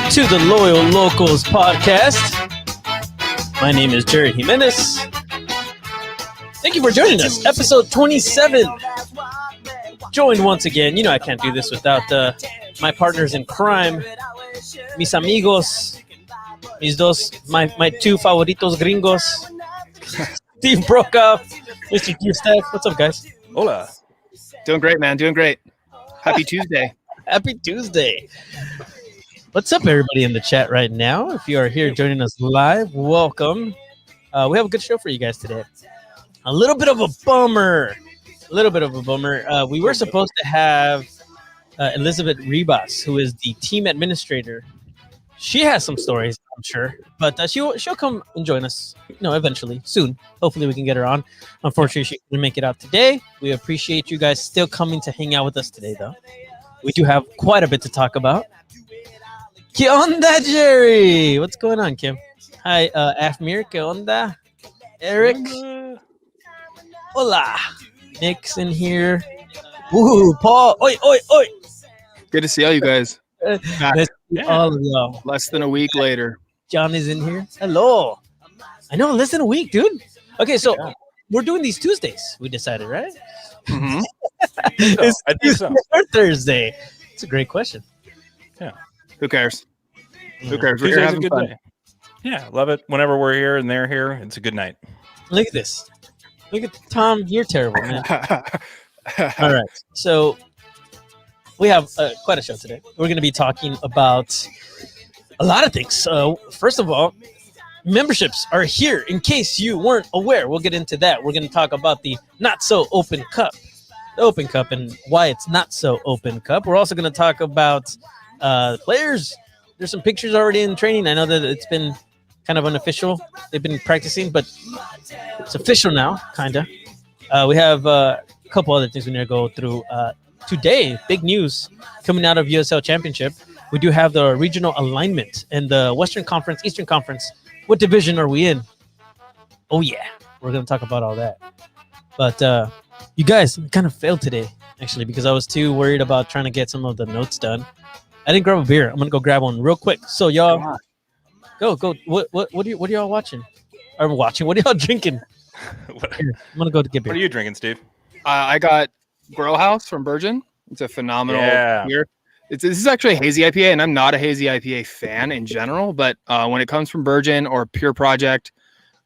to the Loyal Locals podcast. My name is Jared Jimenez. Thank you for joining us. Episode 27. Joined once again. You know I can't do this without my partners in crime, mis amigos, my two favoritos gringos, Steve Brokaw, Mr. Q Steph. What's up, guys? Hola. Doing great, man. Doing great. Happy Tuesday. Happy Tuesday. What's up, everybody in the chat right now? If you are here joining us live, welcome. We have a good show for you guys today. A little bit of a bummer. We were supposed to have Elizabeth Ribas, who is the team administrator. She has some stories, I'm sure, but she'll come and join us, eventually, soon. Hopefully we can get her on. Unfortunately, she couldn't make it out today. We appreciate you guys still coming to hang out with us today, though. We do have quite a bit to talk about. ¿Qué onda, Jerry? What's going on, Kim? Hi, Afmir. ¿Qué onda? Eric. Hola. Nick's in here. Woohoo, Paul. Oi, oi, oi. Good to see all you guys. All of y'all. Less than a week later. John is in here. Hello. I know, less than a week, dude. Okay, so we're doing these Tuesdays, we decided, right? Mm-hmm. It's I think so. Tuesday or Thursday. It's a great question. Yeah. Who cares? Who cares? We're Tuesday's here a having good fun. day. Yeah, love it. Whenever we're here and they're here, it's a good night. Look at this. Look at Tom. You're terrible, man. All right. So we have quite a show today. We're going to be talking about a lot of things. First of all, memberships are here in case you weren't aware. We'll get into that. We're going to talk about the Not So Open Cup. The Open Cup and why it's not so Open Cup. We're also going to talk about players. There's some pictures already in training. I know that it's been kind of unofficial. They've been practicing, but it's official now, kind of. We have a couple other things we need to go through. Today, big news coming out of USL Championship. We do have the regional alignment and the Western Conference, Eastern Conference. What division are we in? Oh, yeah. We're going to talk about all that. But you guys kind of failed today, actually, because I was too worried about trying to get some of the notes done. I didn't grab a beer. I'm going to go grab one real quick. So, y'all, go. What are y'all watching? Or watching? What are y'all drinking? Here, I'm going to go to get beer. What are you drinking, Steve? I got Grow House from Virgin. It's a phenomenal beer. This is actually a hazy IPA, and I'm not a hazy IPA fan in general, but when it comes from Virgin or Pure Project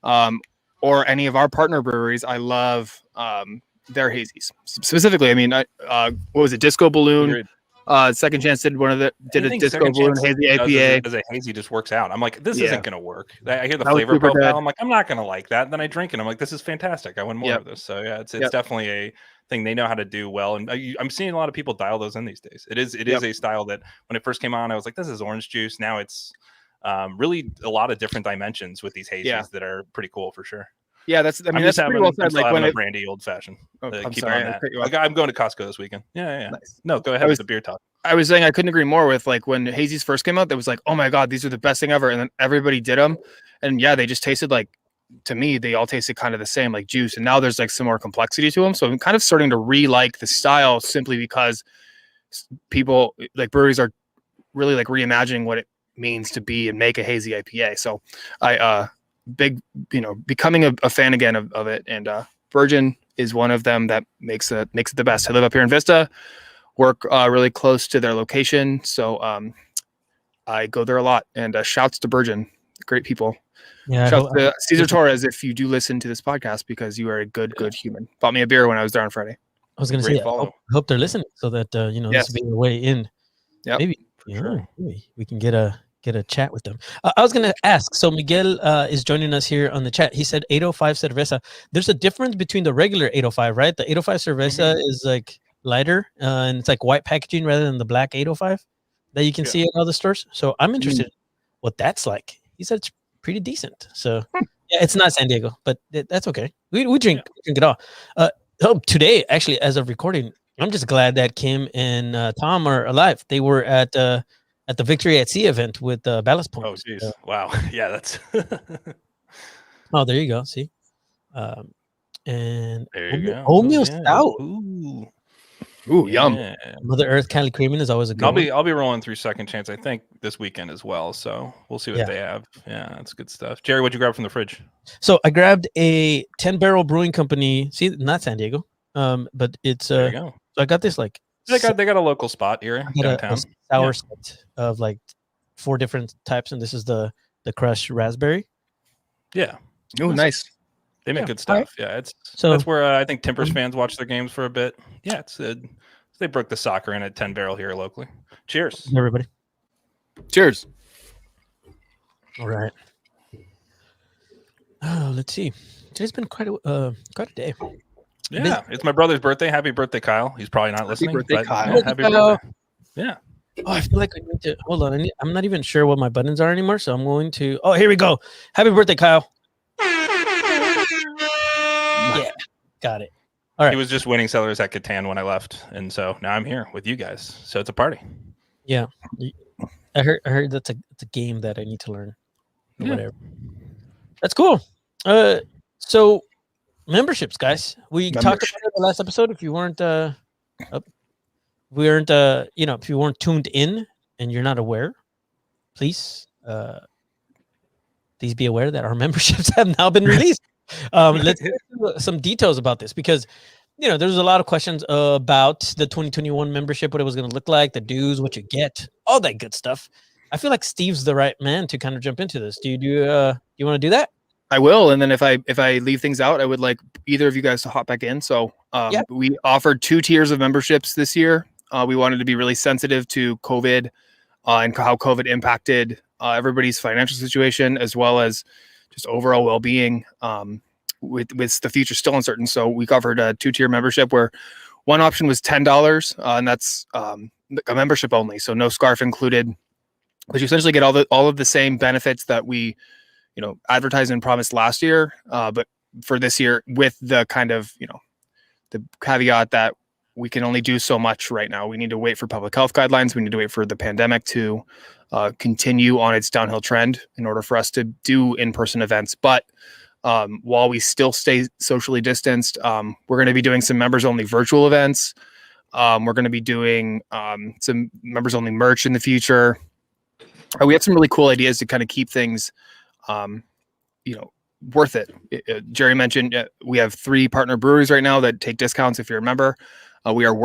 or any of our partner breweries, I love their hazies. Specifically, I mean, what was it? Disco Balloon. Second Chance did a Disco Balloon hazy IPA. As a hazy just works out. I'm like, this isn't going to work. I hear the That was flavor super profile. good. I'm like, I'm not going to like that. And then I drink it. I'm like, this is fantastic. I want more of this. So yeah, it's definitely a thing they know how to do well. And I'm seeing a lot of people dial those in these days. It is a style that when it first came on, I was like, this is orange juice. Now it's really a lot to different dimensions with these hazies that are pretty cool for sure. Yeah, that's pretty well said. Like when a brandy old fashioned. I'm Keep sorry, on that. I'm going to Costco this weekend. Yeah. Nice. No, go ahead with the beer talk. I was saying I couldn't agree more with like when hazies first came out. That was like, oh my god, these are the best thing ever, and then everybody did them, and yeah, they just tasted like, to me, they all tasted kind of the same, like juice. And now there's like some more complexity to them. So I'm kind of starting to re-like the style simply because people like breweries are really like reimagining what it means to be and make a hazy IPA. So I becoming a fan again of it. And Virgin is one of them that makes it the best. I live up here in Vista, work really close to their location. So I go there a lot, and shouts to Virgin, great people. Yeah, Shout out to Cesar Torres if you do listen to this podcast, because you are a good human. Bought me a beer when I was there on Friday. I was going to say, I hope they're listening so that this will be a way in. Yep. Maybe we can get a chat with them. I was going to ask. So Miguel is joining us here on the chat. He said 805 cerveza. There's a difference between the regular 805, right? The 805 cerveza is like lighter and it's like white packaging rather than the black 805 that you can see at other stores. So I'm interested in what that's like. He said it's pretty decent. So yeah, it's not San Diego, but that's okay. We drink it all. Today, actually, as of recording, I'm just glad that Kim and Tom are alive. They were at the Victory at Sea event with Ballast Point. Oh, geez. Wow. Yeah, that's... Oh, there you go. See? And there you go. Oatmeal stout. Ooh. Ooh, yum. Yeah. Mother Earth Cali Creamin' is always a good one. I'll be rolling through Second Chance, I think, this weekend as well. So we'll see what Yeah. they have. Yeah, that's good stuff. Jerry, what'd you grab from the fridge? So I grabbed a 10 Barrel Brewing Company. See, not San Diego, but it's There you go. so I got this like They got a local spot here I got downtown. a sour set of like 4 different types, and this is the crushed raspberry. Yeah. Oh, nice. They make good stuff. Yeah, that's where I think Timbers fans watch their games for a bit. Yeah, they broke the soccer in at 10 Barrel here locally. Cheers, everybody. Cheers. All right. Oh, let's see. Today's been quite a day. Yeah, it's my brother's birthday. Happy birthday, Kyle. He's probably not listening. Happy birthday, Kyle. Yeah, happy birthday. Yeah. Oh, I feel like I need to hold on. I'm not even sure what my buttons are anymore, so I'm going to. Oh, here we go. Happy birthday, Kyle. Yeah, got it. All right. He was just winning Sellers at Catan when I left, and so now I'm here with you guys. So it's a party. Yeah, I heard that's it's a game that I need to learn. Or whatever. That's cool. So memberships, guys. We talked about it in the last episode. If you weren't if you weren't tuned in and you're not aware, please be aware that our memberships have now been released. Let's get some details about this, because there's a lot of questions about the 2021 membership, what it was going to look like, the dues, what you get, all that good stuff. I feel like Steve's the right man to kind of jump into this. Do you want to do that? I will, and then if I leave things out, I would like either of you guys to hop back in. So we offered 2 tiers of memberships this year. We wanted to be really sensitive to COVID and how COVID impacted everybody's financial situation, as well as just overall well-being with the future still uncertain. So we covered a 2-tier membership where one option was $10, and that's a membership only, so no scarf included, but you essentially get all of the same benefits that we advertised and promised last year, but for this year, with the kind of the caveat that we can only do so much right now. We need to wait for public health guidelines. We need to wait for the pandemic to continue on its downhill trend in order for us to do in-person events. But while we still stay socially distanced, we're going to be doing some members-only virtual events. We're going to be doing some members-only merch in the future. We have some really cool ideas to kind of keep things, worth it. Jerry mentioned we have 3 partner breweries right now that take discounts if you're a member. We are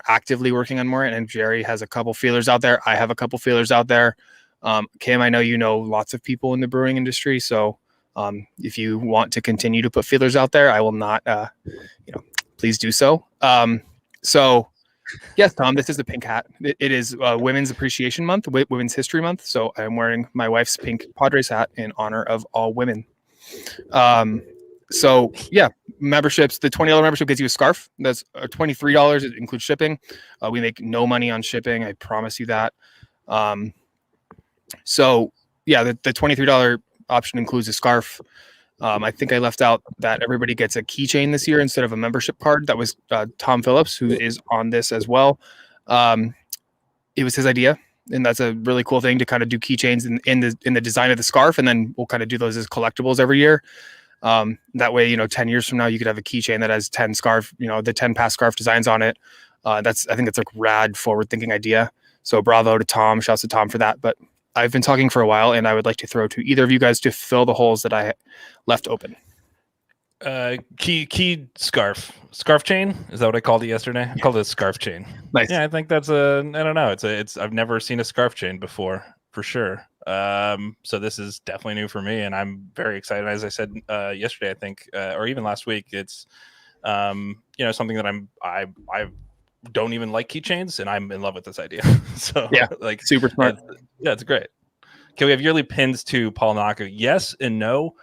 actively working on more, and Jerry has a couple feelers out there. I have a couple feelers out there. Kim, I know lots of people in the brewing industry, so if you want to continue to put feelers out there, I will not, please do so. So yes, Tom, this is the pink hat. It is Women's Appreciation Month, Women's History Month. So I'm wearing my wife's pink Padres hat in honor of all women. So yeah, memberships, the $20 membership gets you a scarf. That's $23. It includes shipping. We make no money on shipping. I promise you that. So yeah, the $23 option includes a scarf. I think I left out that everybody gets a keychain this year instead of a membership card. That was Tom Phillips, who is on this as well. It was his idea, and that's a really cool thing to kind of do keychains in the design of the scarf, and then we'll kind of do those as collectibles every year. That way, 10 years from now, you could have a keychain that has 10 scarf, the 10 past scarf designs on it. I think it's a rad forward-thinking idea. So bravo to Tom. Shouts to Tom for that. But I've been talking for a while, and I would like to throw to either of you guys to fill the holes that I left open. Key scarf chain. Is that what I called it yesterday? I called it a scarf chain. Nice. Yeah, I think that's I don't know. I've never seen a scarf chain before, for sure. So this is definitely new for me, and I'm very excited. As I said yesterday, I think, or even last week, it's something that I don't even like keychains, and I'm in love with this idea. So yeah, like super smart. Yeah, it's great. Okay, we have yearly pins to Paul Naka. Yes and no.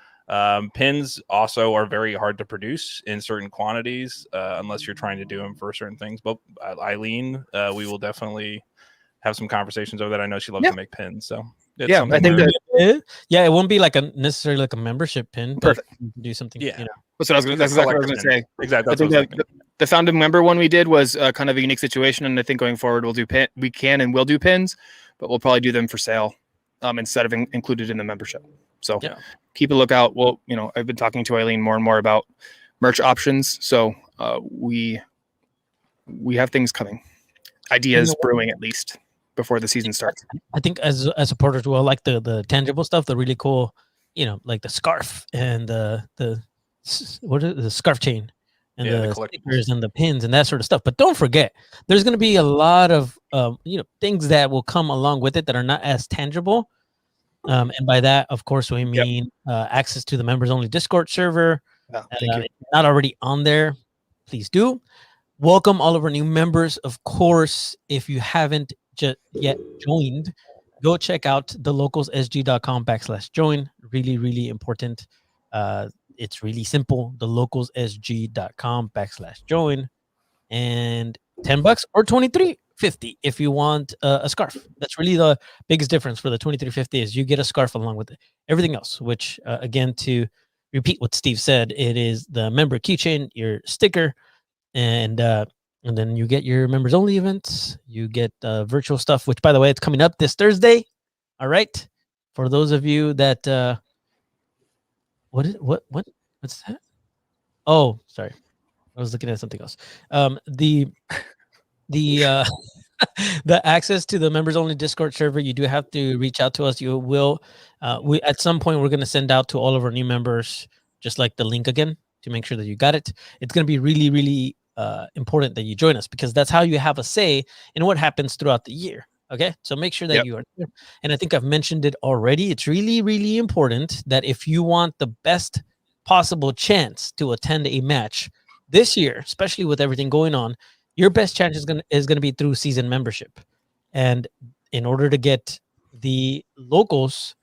Pins also are very hard to produce in certain quantities, unless you're trying to do them for certain things. But Eileen, we will definitely have some conversations over that. I know she loves to make pins, so yeah, I think that it won't be necessarily like a membership pin. Perfect. Do something. Yeah. That's exactly what I was going to say. Exactly. I think the founding member one we did was kind of a unique situation, and I think going forward we can and will do pins, but we'll probably do them for sale instead of included in the membership. So keep a lookout. Well, I've been talking to Eileen more and more about merch options. So we we have things coming, ideas brewing at least before the season starts. I think as supporters, we'll like the tangible stuff, the really cool, like the scarf and the scarf chain and the stickers and the pins and that sort of stuff. But don't forget, there's going to be a lot of things that will come along with it that are not as tangible. And by that, of course, we mean access to the members only Discord server. Thank you. If you're not already on there, please do. Welcome all of our new members. Of course, if you haven't yet joined, go check out thelocalssg.com/join. Really, really important. It's really simple. thelocalssg.com/join, and $10 or $23.50 if you want a scarf. That's really the biggest difference for the $23.50 is you get a scarf along with it. Everything else, which again, to repeat what Steve said, it is the member keychain, your sticker, and then you get your members only events. You get virtual stuff, which by the way, it's coming up this Thursday. All right, for those of you that what's that? Oh, sorry, I was looking at something else. The the access to the members only Discord server, you do have to reach out to us. You will we at some point we're going to send out to all of our new members just like the link again to make sure that you got it. It's going to be really, really important that you join us because that's how you have a say in what happens throughout the year. Okay, so make sure that you are there. And I think I've mentioned it already. It's really, really important that if you want the best possible chance to attend a match this year, especially with everything going on, your best chance is going to be through season membership. And in order to get the locals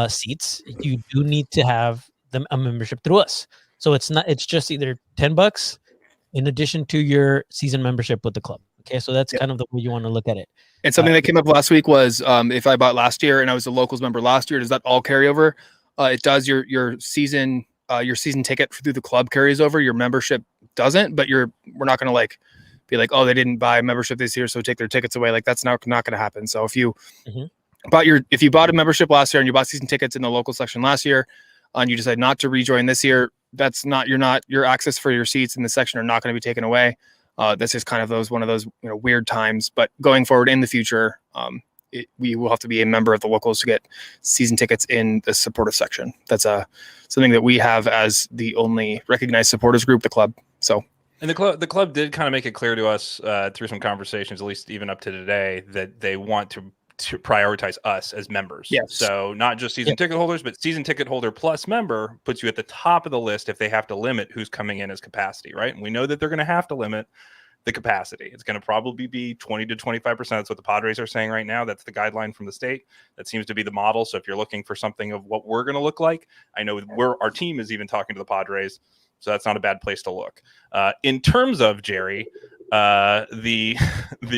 seats, you do need to have a membership through us. So it's just either $10 in addition to your season membership with the club. Okay, so that's kind of the way you want to look at it. And something that came up last week was if I bought last year and I was a locals member last year, does that all carry over? It does. Your season ticket through the club carries over. Your membership doesn't, but we're not going to be like, oh, they didn't buy membership this year, so take their tickets away. Like that's not going to happen. So if you if you bought a membership last year and you bought season tickets in the local section last year, and you decide not to rejoin this year, your access for your seats in the section are not going to be taken away. This is kind of one of those weird times, but going forward in the future, we will have to be a member of the locals to get season tickets in the supportive section. That's something that we have as the only recognized supporters group, the club. So, and the club did kind of make it clear to us through some conversations, at least even up to today, that they want to prioritize us as members. Yes. So not just season ticket holders, but season ticket holder plus member puts you at the top of the list if they have to limit who's coming in as capacity, right? And we know that they're going to have to limit the capacity. It's going to probably be 20 to 25%. That's what the Padres are saying right now. That's the guideline from the state. That seems to be the model. So if you're looking for something of what we're going to look like, I know our team is even talking to the Padres. So that's not a bad place to look. In terms of Jerry, the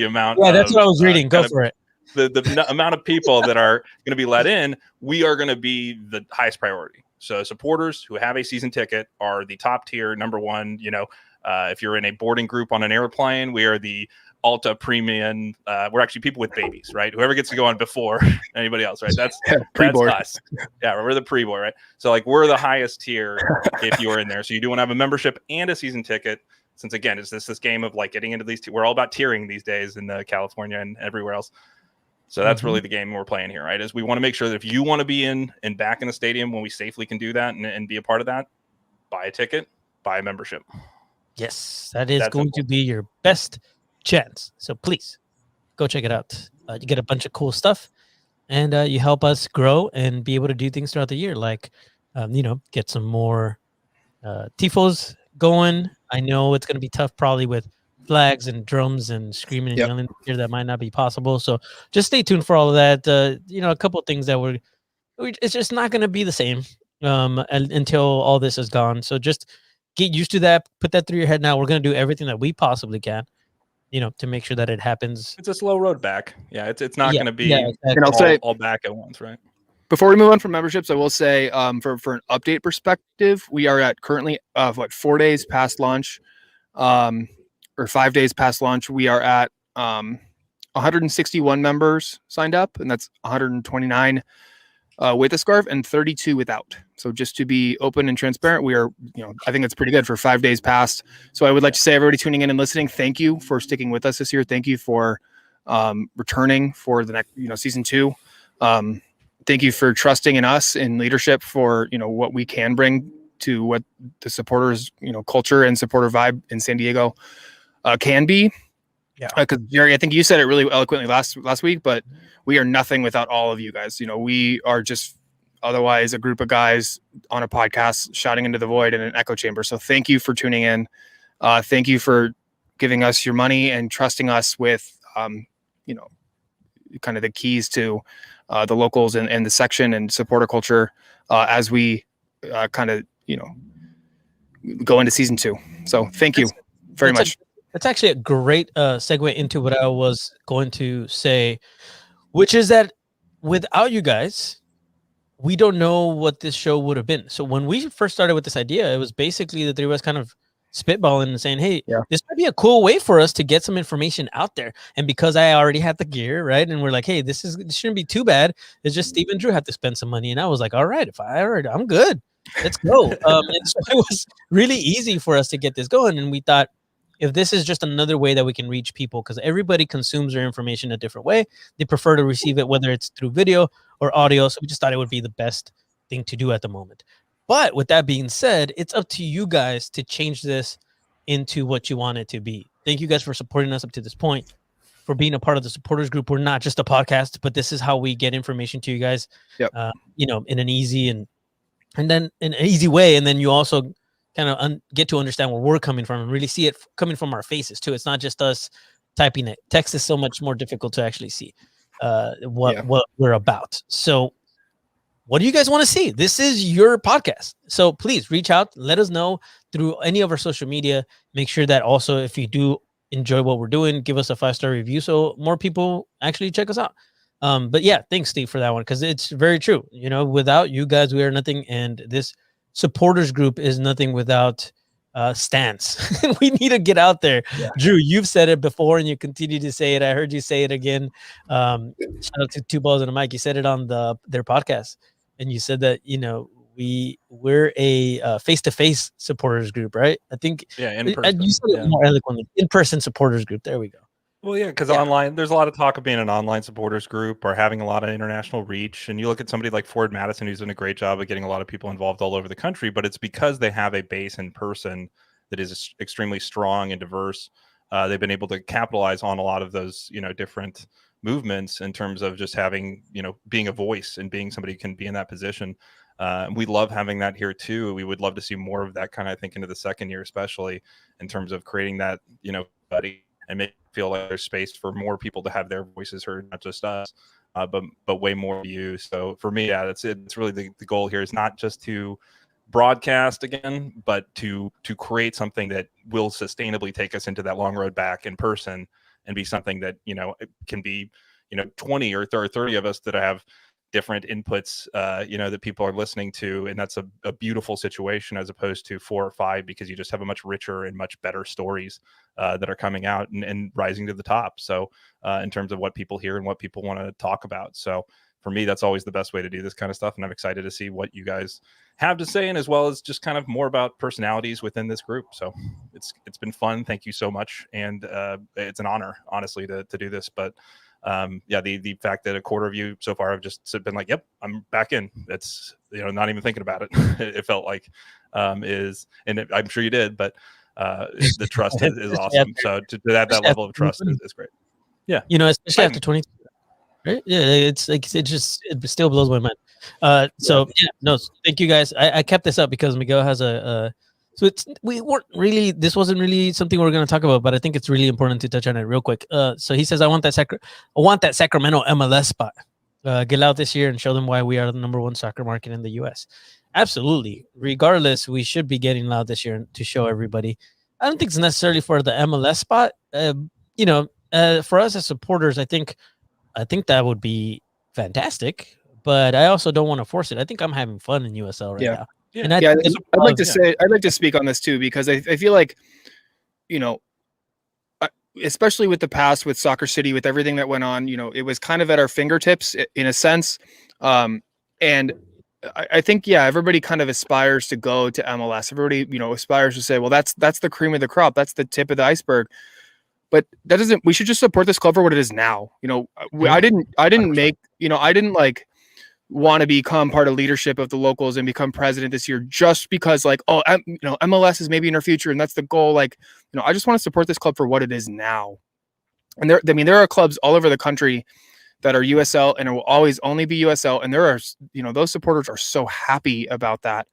amount. Yeah, that's what I was reading. Go for it. The amount of people that are going to be let in, we are going to be the highest priority. So supporters who have a season ticket are the top tier, number one. If you're in a boarding group on an airplane, we are the Alta Premium. We're actually people with babies, right? Whoever gets to go on before anybody else, right? That's us. Yeah, we're the pre-board, right? So we're the highest tier if you're in there. So you do want to have a membership and a season ticket. Since again, it's this game of getting into these. We're all about tiering these days in California and everywhere else. So that's really the game we're playing here, right? Is we want to make sure that if you want to be in and back in the stadium when we safely can do that and be a part of that, buy a ticket, buy a membership. Yes, that's going to be your best chance. So please go check it out. You get a bunch of cool stuff and you help us grow and be able to do things throughout the year. Get some more tifos going. I know it's going to be tough probably with flags and drums and screaming and yelling here that might not be possible. So just stay tuned for all of that. A couple of things that it's just not going to be the same until all this is gone. So just get used to that. Put that through your head now. We're going to do everything that we possibly can, to make sure that it happens. It's a slow road back. Yeah, it's not going to be exactly. And I'll say all back at once, right? Before we move on from memberships, I will say for an update perspective, we are at currently 4 days past launch. Or 5 days past launch, we are at 161 members signed up, and that's 129 with a scarf and 32 without. So just to be open and transparent, we are, I think that's pretty good for 5 days past. So I would like to say, everybody tuning in and listening, thank you for sticking with us this year. Thank you for returning for the next, season 2. Thank you for trusting in us in leadership for, what we can bring to what the supporters, culture and supporter vibe in San Diego can be. Yeah. Because Jerry, I think you said it really eloquently last week, but we are nothing without all of you guys. We are just otherwise a group of guys on a podcast shouting into the void in an echo chamber. So thank you for tuning in. Thank you for giving us your money and trusting us with, kind of the keys to the locals and the section and supporter culture as we kind of, go into season 2. So thank you very much. That's actually a great segue into what I was going to say, which is that without you guys, we don't know what this show would have been. So when we first started with this idea, it was basically the three of us kind of spitballing and saying, hey, this might be a cool way for us to get some information out there. And because I already had the gear, right? And we're like, hey, this shouldn't be too bad. It's just Steve and Drew have to spend some money. And I was like, all right, I'm good. Let's go. And so it was really easy for us to get this going. And we thought, if this is just another way that we can reach people, because everybody consumes their information a different way, they prefer to receive it, whether it's through video or audio. So we just thought it would be the best thing to do at the moment. But with that being said, it's up to you guys to change this into what you want it to be. Thank you guys for supporting us up to this point, for being a part of the supporters group. We're not just a podcast, but this is how we get information to you guys, in an easy and then in an easy way. And then you also kind of get to understand where we're coming from and really see it coming from our faces too. It's not just us typing it. Text is so much more difficult to actually see what we're about. So what do you guys want to see? This is your podcast. So please reach out. Let us know through any of our social media. Make sure that also, if you do enjoy what we're doing, give us a 5-star review so more people actually check us out. But yeah, thanks, Steve, for that one, because it's very true. Without you guys, we are nothing. And this supporters group is nothing without stance. We need to get out there. Drew, you've said it before and you continue to say it. I heard you say it again. Shout out to Two Balls and a Mic. You said it on their podcast, and you said that we're a face-to-face supporters group, right? I think in person. You said it more eloquently. In-person supporters group. There we go. Well, yeah, because online, there's a lot of talk of being an online supporters group or having a lot of international reach. And you look at somebody like Ford Madison, who's done a great job of getting a lot of people involved all over the country, but it's because they have a base in person that is extremely strong and diverse. They've been able to capitalize on a lot of those, different movements in terms of just having, being a voice and being somebody who can be in that position. We love having that here too. We would love to see more of that kind of, I think, into the second year, especially in terms of creating that, buddy, and make feel like there's space for more people to have their voices heard, not just us, but way more you. So for me, that's it. It's really the goal here is not just to broadcast again, but to create something that will sustainably take us into that long road back in person and be something that, it can be, 20 or 30 of us that have different inputs, that people are listening to. And that's a beautiful situation as opposed to 4 or 5, because you just have a much richer and much better stories that are coming out and rising to the top. So in terms of what people hear and what people want to talk about. So for me, that's always the best way to do this kind of stuff. And I'm excited to see what you guys have to say, and as well as just kind of more about personalities within this group. So it's been fun. Thank you so much. And it's an honor, honestly, to do this. But the fact that a quarter of you so far have just been like, yep, I'm back in. It's, not even thinking about it. It felt like I'm sure you did, but the trust is awesome. So to have that level of trust is great. Yeah. Especially after 22, right? Yeah. It's like, it still blows my mind. Thank you guys. I kept this up because Miguel has this wasn't really something we're going to talk about, but I think it's really important to touch on it real quick. So he says, I want that Sacramento MLS spot. Get out this year and show them why we are the number 1 soccer market in the U.S. Absolutely. Regardless, we should be getting loud this year to show everybody. I don't think it's necessarily for the MLS spot. For us as supporters, I think that would be fantastic, but I also don't want to force it. I think I'm having fun in USL right now. Yeah, and I'd like to speak on this too, because I feel like, especially with the past, with Soccer City, with everything that went on, it was kind of at our fingertips in a sense. And I think, yeah, everybody kind of aspires to go to MLS. Everybody, aspires to say, well, that's the cream of the crop. That's the tip of the iceberg. But that doesn't, we should just support this club for what it is now. I didn't like want to become part of leadership of the Locals and become president this year just because MLS is maybe in our future and that's the goal. I just want to support this club for what it is now. And there are clubs all over the country that are USL and it will always only be USL. And there are, those supporters are so happy about that.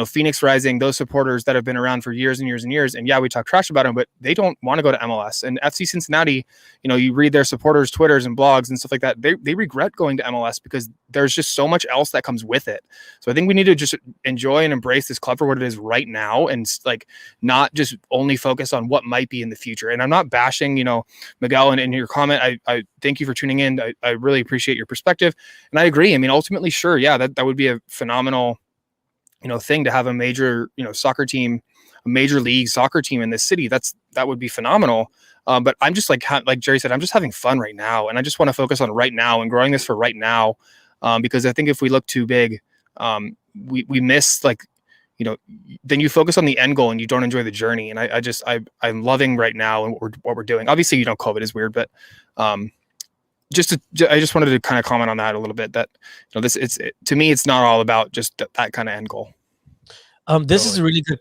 Phoenix Rising, those supporters that have been around for years and years and years. And yeah, we talk trash about them, but they don't want to go to MLS. And FC Cincinnati, you read their supporters' Twitters and blogs and stuff like that. They regret going to MLS because there's just so much else that comes with it. So I think we need to just enjoy and embrace this club for what it is right now and not just only focus on what might be in the future. And I'm not bashing, Miguel, and in your comment, I thank you for tuning in. I really appreciate your perspective. And I agree. I mean, ultimately, sure. Yeah, that would be a phenomenal thing to have a major, soccer team, a major league soccer team in this city. That would be phenomenal. But I'm just like Jerry said, I'm just having fun right now. And I just want to focus on right now and growing this for right now. Because I think if we look too big, we miss then you focus on the end goal and you don't enjoy the journey. And I'm loving right now and what we're doing. Obviously, COVID is weird, but, I just wanted to kind of comment on that a little bit that, to me, it's not all about just that kind of end goal. This is a really good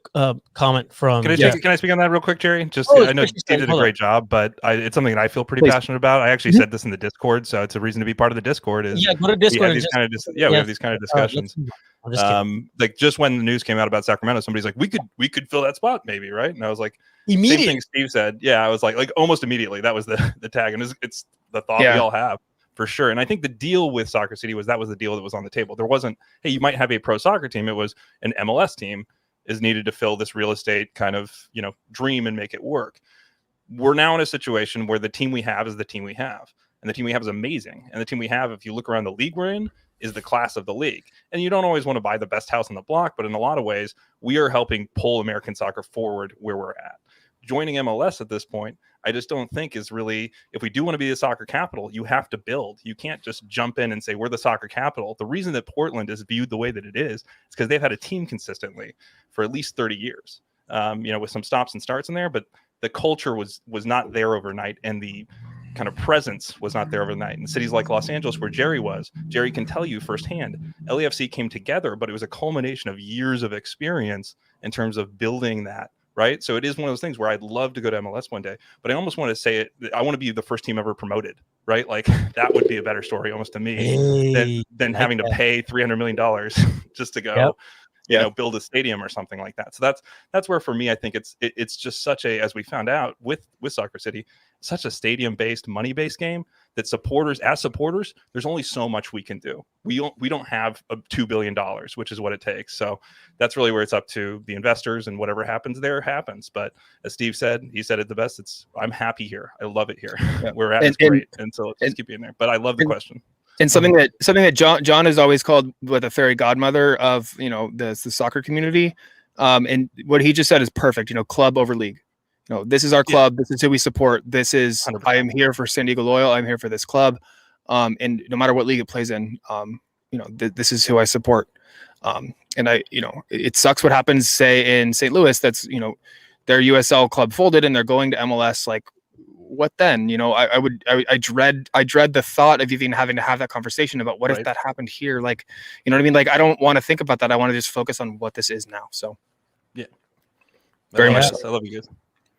comment from. Can I speak on that real quick, Jerry? I know Steve did a great job, but it's something that I feel pretty passionate about. I actually said this in the Discord, so it's a reason to be part of the Discord. Go to Discord. We have these kind of discussions. Just when the news came out about Sacramento, somebody's like, we could fill that spot, maybe, right? And I was like, immediately. Same thing Steve said. Yeah, I was like almost immediately. That was the tag, and it's the thought we all have. For sure. And I think the deal with Soccer City was the deal that was on the table. There wasn't, hey, you might have a pro soccer team. It was an MLS team is needed to fill this real estate kind of, dream and make it work. We're now in a situation where the team we have is the team we have. And the team we have is amazing. And the team we have, if you look around the league we're in, is the class of the league. And you don't always want to buy the best house on the block, but in a lot of ways, we are helping pull American soccer forward where we're at. Joining MLS at this point, I just don't think is really, if we do want to be the soccer capital, you have to build. You can't just jump in and say, we're the soccer capital. The reason that Portland is viewed the way that it is because they've had a team consistently for at least 30 years, with some stops and starts in there, but the culture was not there overnight. And the kind of presence was not there overnight. In cities like Los Angeles, where Jerry can tell you firsthand, LAFC came together, but it was a culmination of years of experience in terms of building that. Right. So it is one of those things where I'd love to go to MLS one day, but I almost want to say it. I want to be the first team ever promoted. Right. Like that would be a better story almost to me than having to pay $300 million just to go, build a stadium or something like that. So that's where for me, I think it's just such a, as we found out with Soccer City, such a stadium based, money based game that supporters, there's only so much we can do. We don't have $2 billion, which is what it takes. So that's really where it's up to the investors, and whatever happens there happens. But as Steve said, he said it the best. I'm happy here. I love it here. Where we're at is great. And so let's just keep being there. But I love the question. And something that John has always called with a fairy godmother of, the soccer community. And what he just said is perfect, club over league. This is our club. This is who we support. This is 100%. I am here for San Diego Loyal. I'm here for this club. And no matter what league it plays in, this is who I support. And it sucks what happens, say, in St. Louis. That's, their USL club folded and they're going to MLS. Like, what then? I dread the thought of even having to have that conversation about what if that happened here? Like, you know what I mean? Like, I don't want to think about that. I want to just focus on what this is now. So, yeah, very much. So. I love you guys.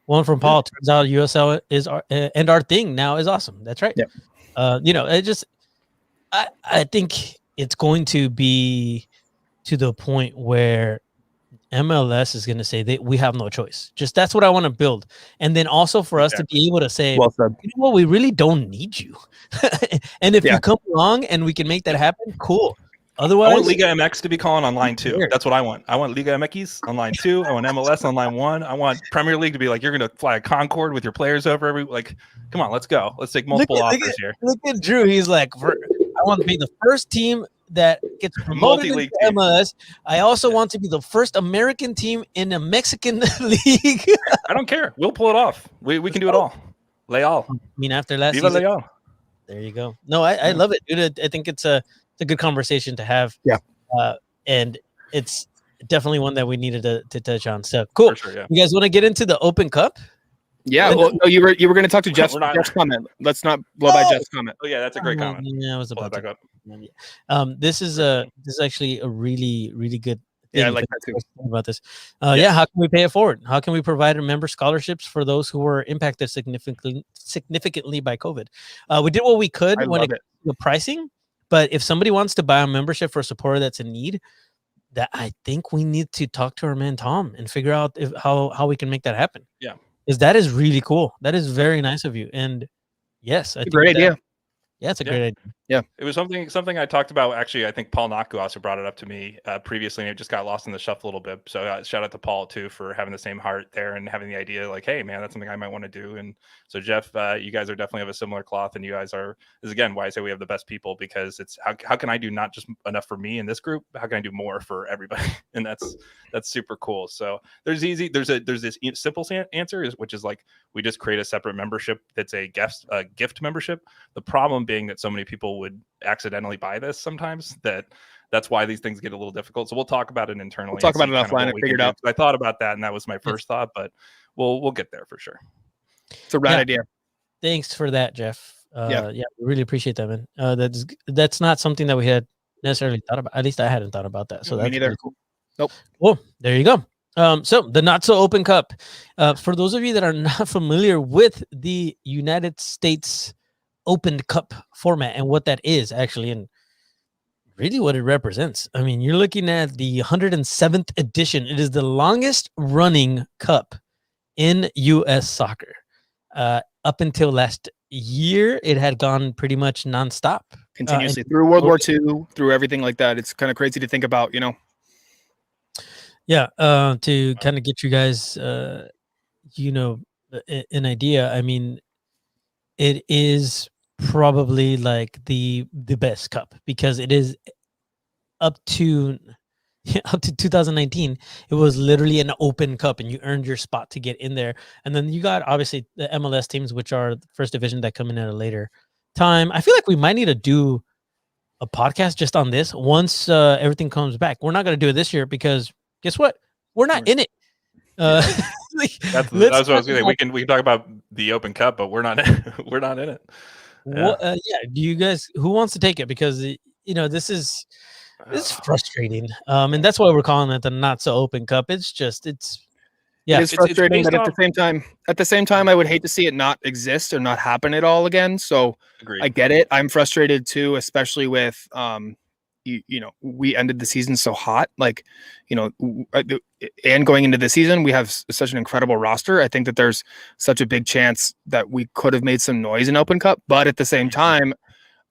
One from Paul. Turns out USL is our thing now is awesome. That's right. Yeah. I think it's going to be to the point where MLS is going to say that we have no choice. Just that's what I want to build. And then also for us to be able to say, well said. You know what, we really don't need you. And if you come along and we can make that happen, cool. Otherwise, I want Liga MX to be calling on line 2. That's what I want. I want Liga MX on line 2. I want MLS on line 1. I want Premier League to be like, you're going to fly a Concorde with your players over come on, let's go. Let's take multiple offers here. Look at Drew. He's like, I want to be the first team that gets promoted to MLS. I also want to be the first American team in a Mexican league. I don't care. We'll pull it off. We can do it all. Leal. I mean, after last Viva season. Leal. There you go. No, I love it, dude. I think it's a good conversation to have. Yeah. And it's definitely one that we needed to touch on. So cool. For sure, yeah. You guys want to get into the Open Cup? Yeah. Well, no, you were going to talk to Jeff's comment. Let's not blow by Jeff's comment. Oh yeah, that's a great comment. Yeah, I was Pull about that back to. up. This is actually a really, really good thing. Yeah, I like that too. About this. Yeah, how can we pay it forward? How can we provide member scholarships for those who were impacted significantly by COVID? We did what we could when it comes to the pricing, but if somebody wants to buy a membership for a supporter that's in need, that I think we need to talk to our man Tom and figure out how we can make that happen. Yeah. Because that is really cool. That is very nice of you. And yes, I think great idea. Yeah, it's a great idea. Yeah, it was something I talked about. Actually, I think Paul Naku also brought it up to me previously, and it just got lost in the shuffle a little bit. So shout out to Paul too for having the same heart there and having the idea like, hey man, that's something I might want to do. And so Jeff, you guys are definitely of a similar cloth, and you guys is again why I say we have the best people, because it's how can I do not just enough for me in this group? How can I do more for everybody? And that's super cool. So there's this simple answer which is like we just create a separate membership that's a gift membership. The problem being that so many people would accidentally buy this sometimes that's why these things get a little difficult. So we'll talk about it internally. We'll talk about it offline and figure it out. I thought about that, and that was my first thought, but we'll get there for sure. It's a rad idea. Thanks for that, Jeff. Yeah, we really appreciate that, man. That's not something that we had necessarily thought about. At least I hadn't thought about that. So that's neither. Really cool. Nope. Well, there you go. So the Not So Open Cup. For those of you that are not familiar with the United States Open Cup format and what that is actually, and really what it represents. I mean, you're looking at the 107th edition. It is the longest running cup in U.S. soccer. Up until last year, it had gone pretty much nonstop. Continuously through World War II, through everything like that. It's kind of crazy to think about, Yeah, to kind of get you guys, an idea. I mean, it is probably like the best cup because it is up to 2019. It was literally an open cup, and you earned your spot to get in there. And then you got obviously the MLS teams, which are the first division that come in at a later time. I feel like we might need to do a podcast just on this once everything comes back. We're not going to do it this year because guess what? We're not in it. That's what I was going to say. We can talk about the Open Cup, but we're not in it. Yeah. Do you guys? Who wants to take it? Because this is frustrating. And that's why we're calling it the Not So Open Cup. It's frustrating, but at the same time, I would hate to see it not exist or not happen at all again. So Agreed. I get it. I'm frustrated too, especially with we ended the season so hot, and going into the season, we have such an incredible roster. I think that there's such a big chance that we could have made some noise in Open Cup, but at the same time,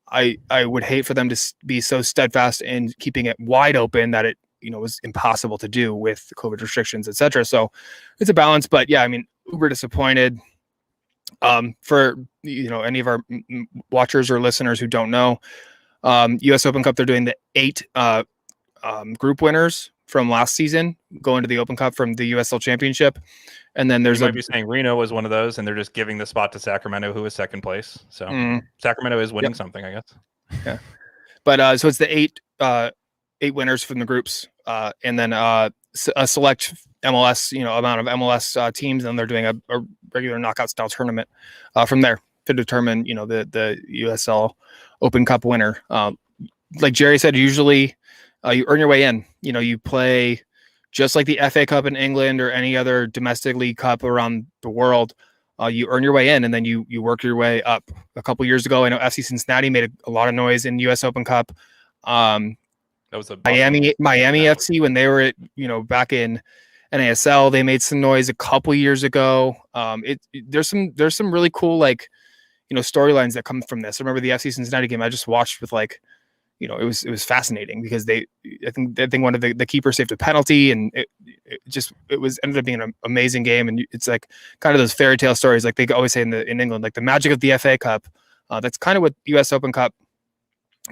I would hate for them to be so steadfast in keeping it wide open that it, was impossible to do with COVID restrictions, etc. So it's a balance, but yeah, I mean, uber disappointed. For any of our watchers or listeners who don't know, US Open Cup, they're doing the 8 group winners from last season going to the Open Cup from the USL Championship. And then there's might be saying Reno was one of those, and they're just giving the spot to Sacramento, who was second place. So Sacramento is winning something, I guess. Yeah. But so it's the 8 winners from the groups, and then a select MLS, amount of MLS teams, and they're doing a regular knockout style tournament from there to determine, the USL Open Cup winner. Like Jerry said, usually you earn your way in. You play just like the FA Cup in England or any other domestic league cup around the world. You earn your way in, and then you work your way up. A couple years ago, I know FC Cincinnati made a lot of noise in US Open Cup. That was a Miami FC when they were at, back in NASL, they made some noise a couple years ago. There's some really cool storylines that come from this. I remember the FC Cincinnati game I just watched with it was fascinating because I think one of the keepers saved a penalty, and it ended up being an amazing game. And it's like kind of those fairy tale stories, like they always say in England, like the magic of the FA Cup. That's kind of what US Open Cup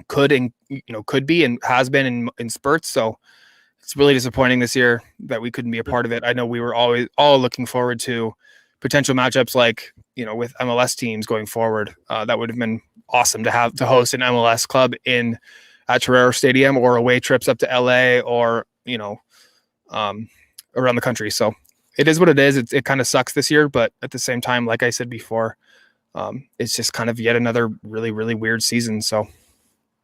could be and has been in spurts. So it's really disappointing this year that we couldn't be a part of it. I know we were always all looking forward to potential matchups with MLS teams going forward. That would have been awesome to host an MLS club in at Torero Stadium or away trips up to LA or, around the country. So it is what it is. It kind of sucks this year, but at the same time, like I said before, it's just kind of yet another really, really weird season. So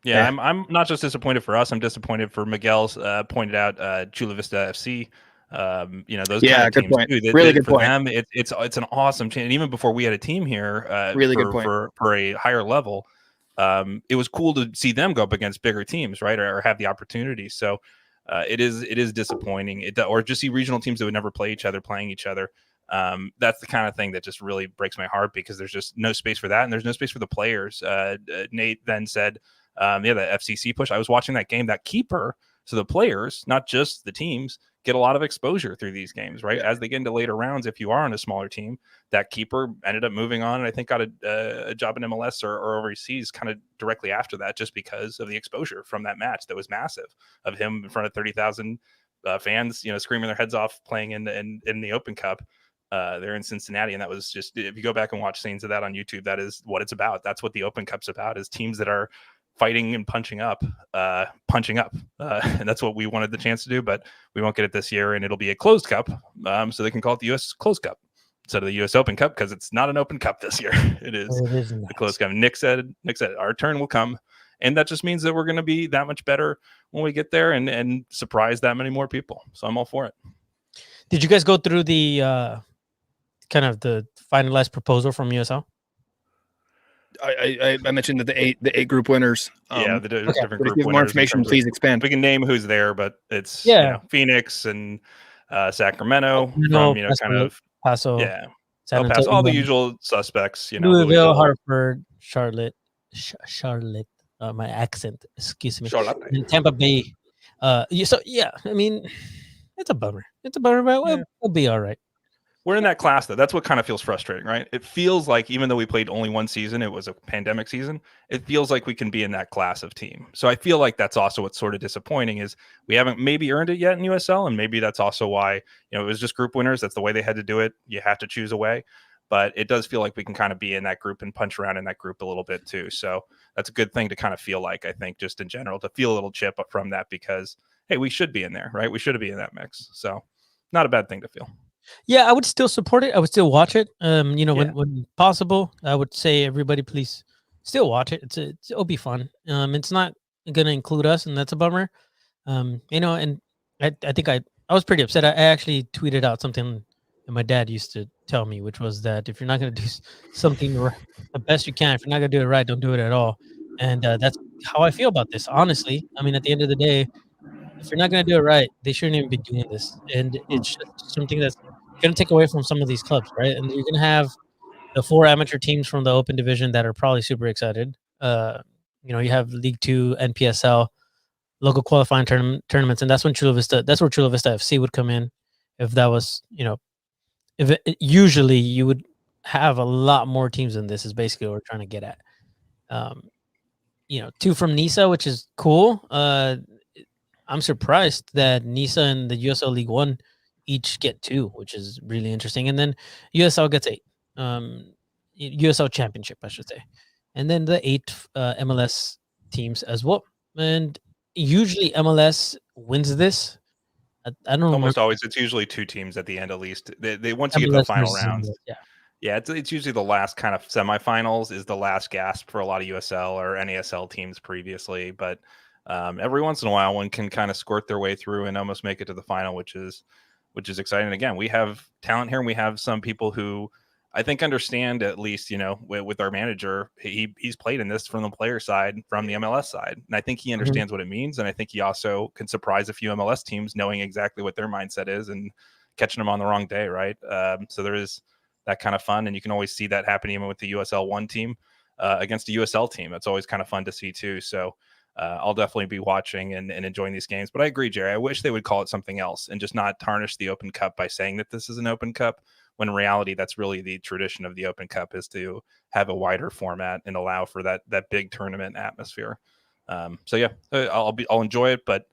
yeah, I'm not just disappointed for us. I'm disappointed for Miguel's pointed out Chula Vista FC. Those kind of teams point. Too. Really good for point. them. It's an awesome chance. And even before we had a team here, really good point. For a higher level, it was cool to see them go up against bigger teams, right, or have the opportunity. So it is disappointing. Or just see regional teams that would never play each other playing each other. That's the kind of thing that just really breaks my heart because there's just no space for that, and there's no space for the players. Nate then said, the FCC push. I was watching that game. That keeper, so the players, not just the teams, get a lot of exposure through these games, right? Yeah. As they get into later rounds, if you are on a smaller team, that keeper ended up moving on and I think got a job in MLS or overseas kind of directly after that, just because of the exposure from that match that was massive of him in front of 30,000 fans, screaming their heads off playing in the Open Cup. They're in Cincinnati, and that was just, if you go back and watch scenes of that on YouTube, that is what it's about. That's what the Open Cup's about, is teams that are fighting and punching up. And that's what we wanted the chance to do, but we won't get it this year, and it'll be a closed cup. So they can call it the U.S. Closed Cup instead of the U.S. Open Cup, because it's not an Open Cup this year. It is the Closed Cup. Nick said our turn will come, and that just means that we're going to be that much better when we get there and surprise that many more people. So I'm all for it. Did you guys go through the kind of the finalized proposal from USL? I mentioned that the eight group winners. The different group winners. More information, please expand. We can name who's there, but it's Phoenix and Sacramento from kind of Paso, San Antonio, all the usual suspects. Louisville, Hartford, Charlotte. My accent, excuse me. Charlotte. And Tampa Bay. I mean, it's a bummer. But we'll be all right. We're in that class, though. That's what kind of feels frustrating, right? It feels like, even though we played only one season, it was a pandemic season, it feels like we can be in that class of team. So I feel like that's also what's sort of disappointing, is we haven't maybe earned it yet in USL, and maybe that's also why, it was just group winners. That's the way they had to do it. You have to choose a way. But it does feel like we can kind of be in that group and punch around in that group a little bit too. So that's a good thing to kind of feel like, I think, just in general, to feel a little chip up from that, because, hey, we should be in there, right? We should be in that mix. So not a bad thing to feel. Yeah, I would still support it. I would still watch it. When possible, I would say everybody please still watch it. It'll be fun. It's not gonna include us, and that's a bummer. And I think I was pretty upset. I actually tweeted out something that my dad used to tell me, which was that if you're not gonna do something the best you can, if you're not gonna do it right, don't do it at all. And that's how I feel about this. Honestly, I mean, at the end of the day, if you're not gonna do it right, they shouldn't even be doing this. And it's just something that's going to take away from some of these clubs, right? And you're going to have the 4 amateur teams from the Open Division that are probably super excited. You have League 2, NPSL, local qualifying tournaments, and that's where Chula Vista FC would come in. If that was, usually you would have a lot more teams than this, is basically what we're trying to get at. 2 from NISA, which is cool. I'm surprised that NISA and the USL League 1 each get 2, which is really interesting. And then USL gets 8. USL Championship, I should say. And then the 8 MLS teams as well. And usually MLS wins this. I don't know. Almost always. It's usually 2 teams at the end, at least. They once you get to the final rounds. Yeah, it's usually the last kind of semifinals is the last gasp for a lot of USL or NASL teams previously. But every once in a while, one can kind of squirt their way through and almost make it to the final, which is exciting. Again, we have talent here, and we have some people who I think understand, at least, with our manager, he's played in this from the player side, from the MLS side. And I think he understands what it means. And I think he also can surprise a few MLS teams knowing exactly what their mindset is and catching them on the wrong day. Right. So there is that kind of fun. And you can always see that happening even with the USL 1 team against a USL team. That's always kind of fun to see too. So I'll definitely be watching and enjoying these games. But I agree, Jerry. I wish they would call it something else and just not tarnish the Open Cup by saying that this is an Open Cup, when in reality, that's really the tradition of the Open Cup, is to have a wider format and allow for that big tournament atmosphere. I'll enjoy it, but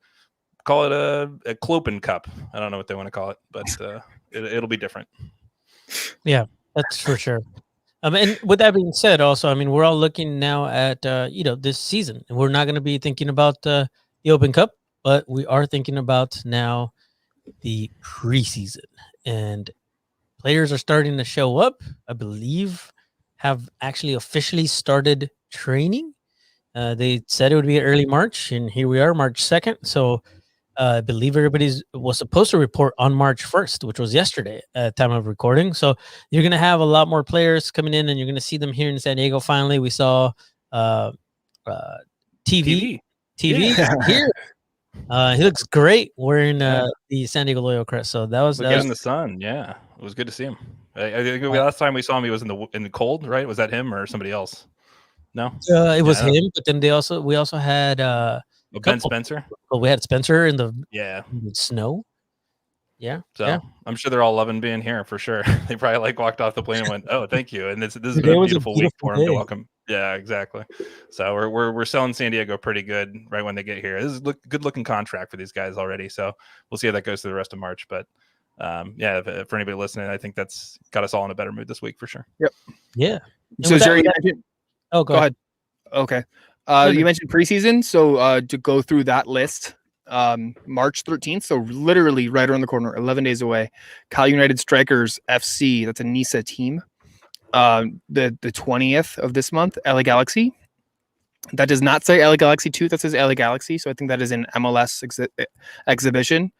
call it a Clopen Cup. I don't know what they want to call it, but it'll be different. Yeah, that's for sure. And with that being said, also, I mean, we're all looking now at this season, and we're not going to be thinking about the Open Cup, but we are thinking about now the preseason, and players are starting to show up. I believe have actually officially started training. They said it would be early March, and here we are, March 2nd. So I believe everybody's was supposed to report on March 1st, which was yesterday at time of recording. So you're going to have a lot more players coming in, and you're going to see them here in San Diego. Finally, we saw uh, TV Yeah. here. He looks great wearing the San Diego Loyal crest. So that was in the sun. Yeah, it was good to see him. I think the last time we saw him, he was in the cold, right? Was that him or somebody else? No, it was him. But then we also had Ben Spencer. Well, we had Spencer in the snow. Yeah. So I'm sure they're all loving being here for sure. They probably walked off the plane and went, "Oh, thank you." And this has been a beautiful week for him to welcome. Yeah, exactly. So we're selling San Diego pretty good right when they get here. This is a good looking contract for these guys already. So we'll see how that goes through the rest of March. But for anybody listening, I think that's got us all in a better mood this week for sure. Yep. Yeah. So Jerry, go ahead. Okay. You mentioned preseason. So to go through that list. March 13th, so literally right around the corner, 11 days away. Cal United Strikers FC, that's a NISA team. The 20th of this month, LA Galaxy. That does not say LA Galaxy 2, that says LA Galaxy, so I think that is an MLS exhibition.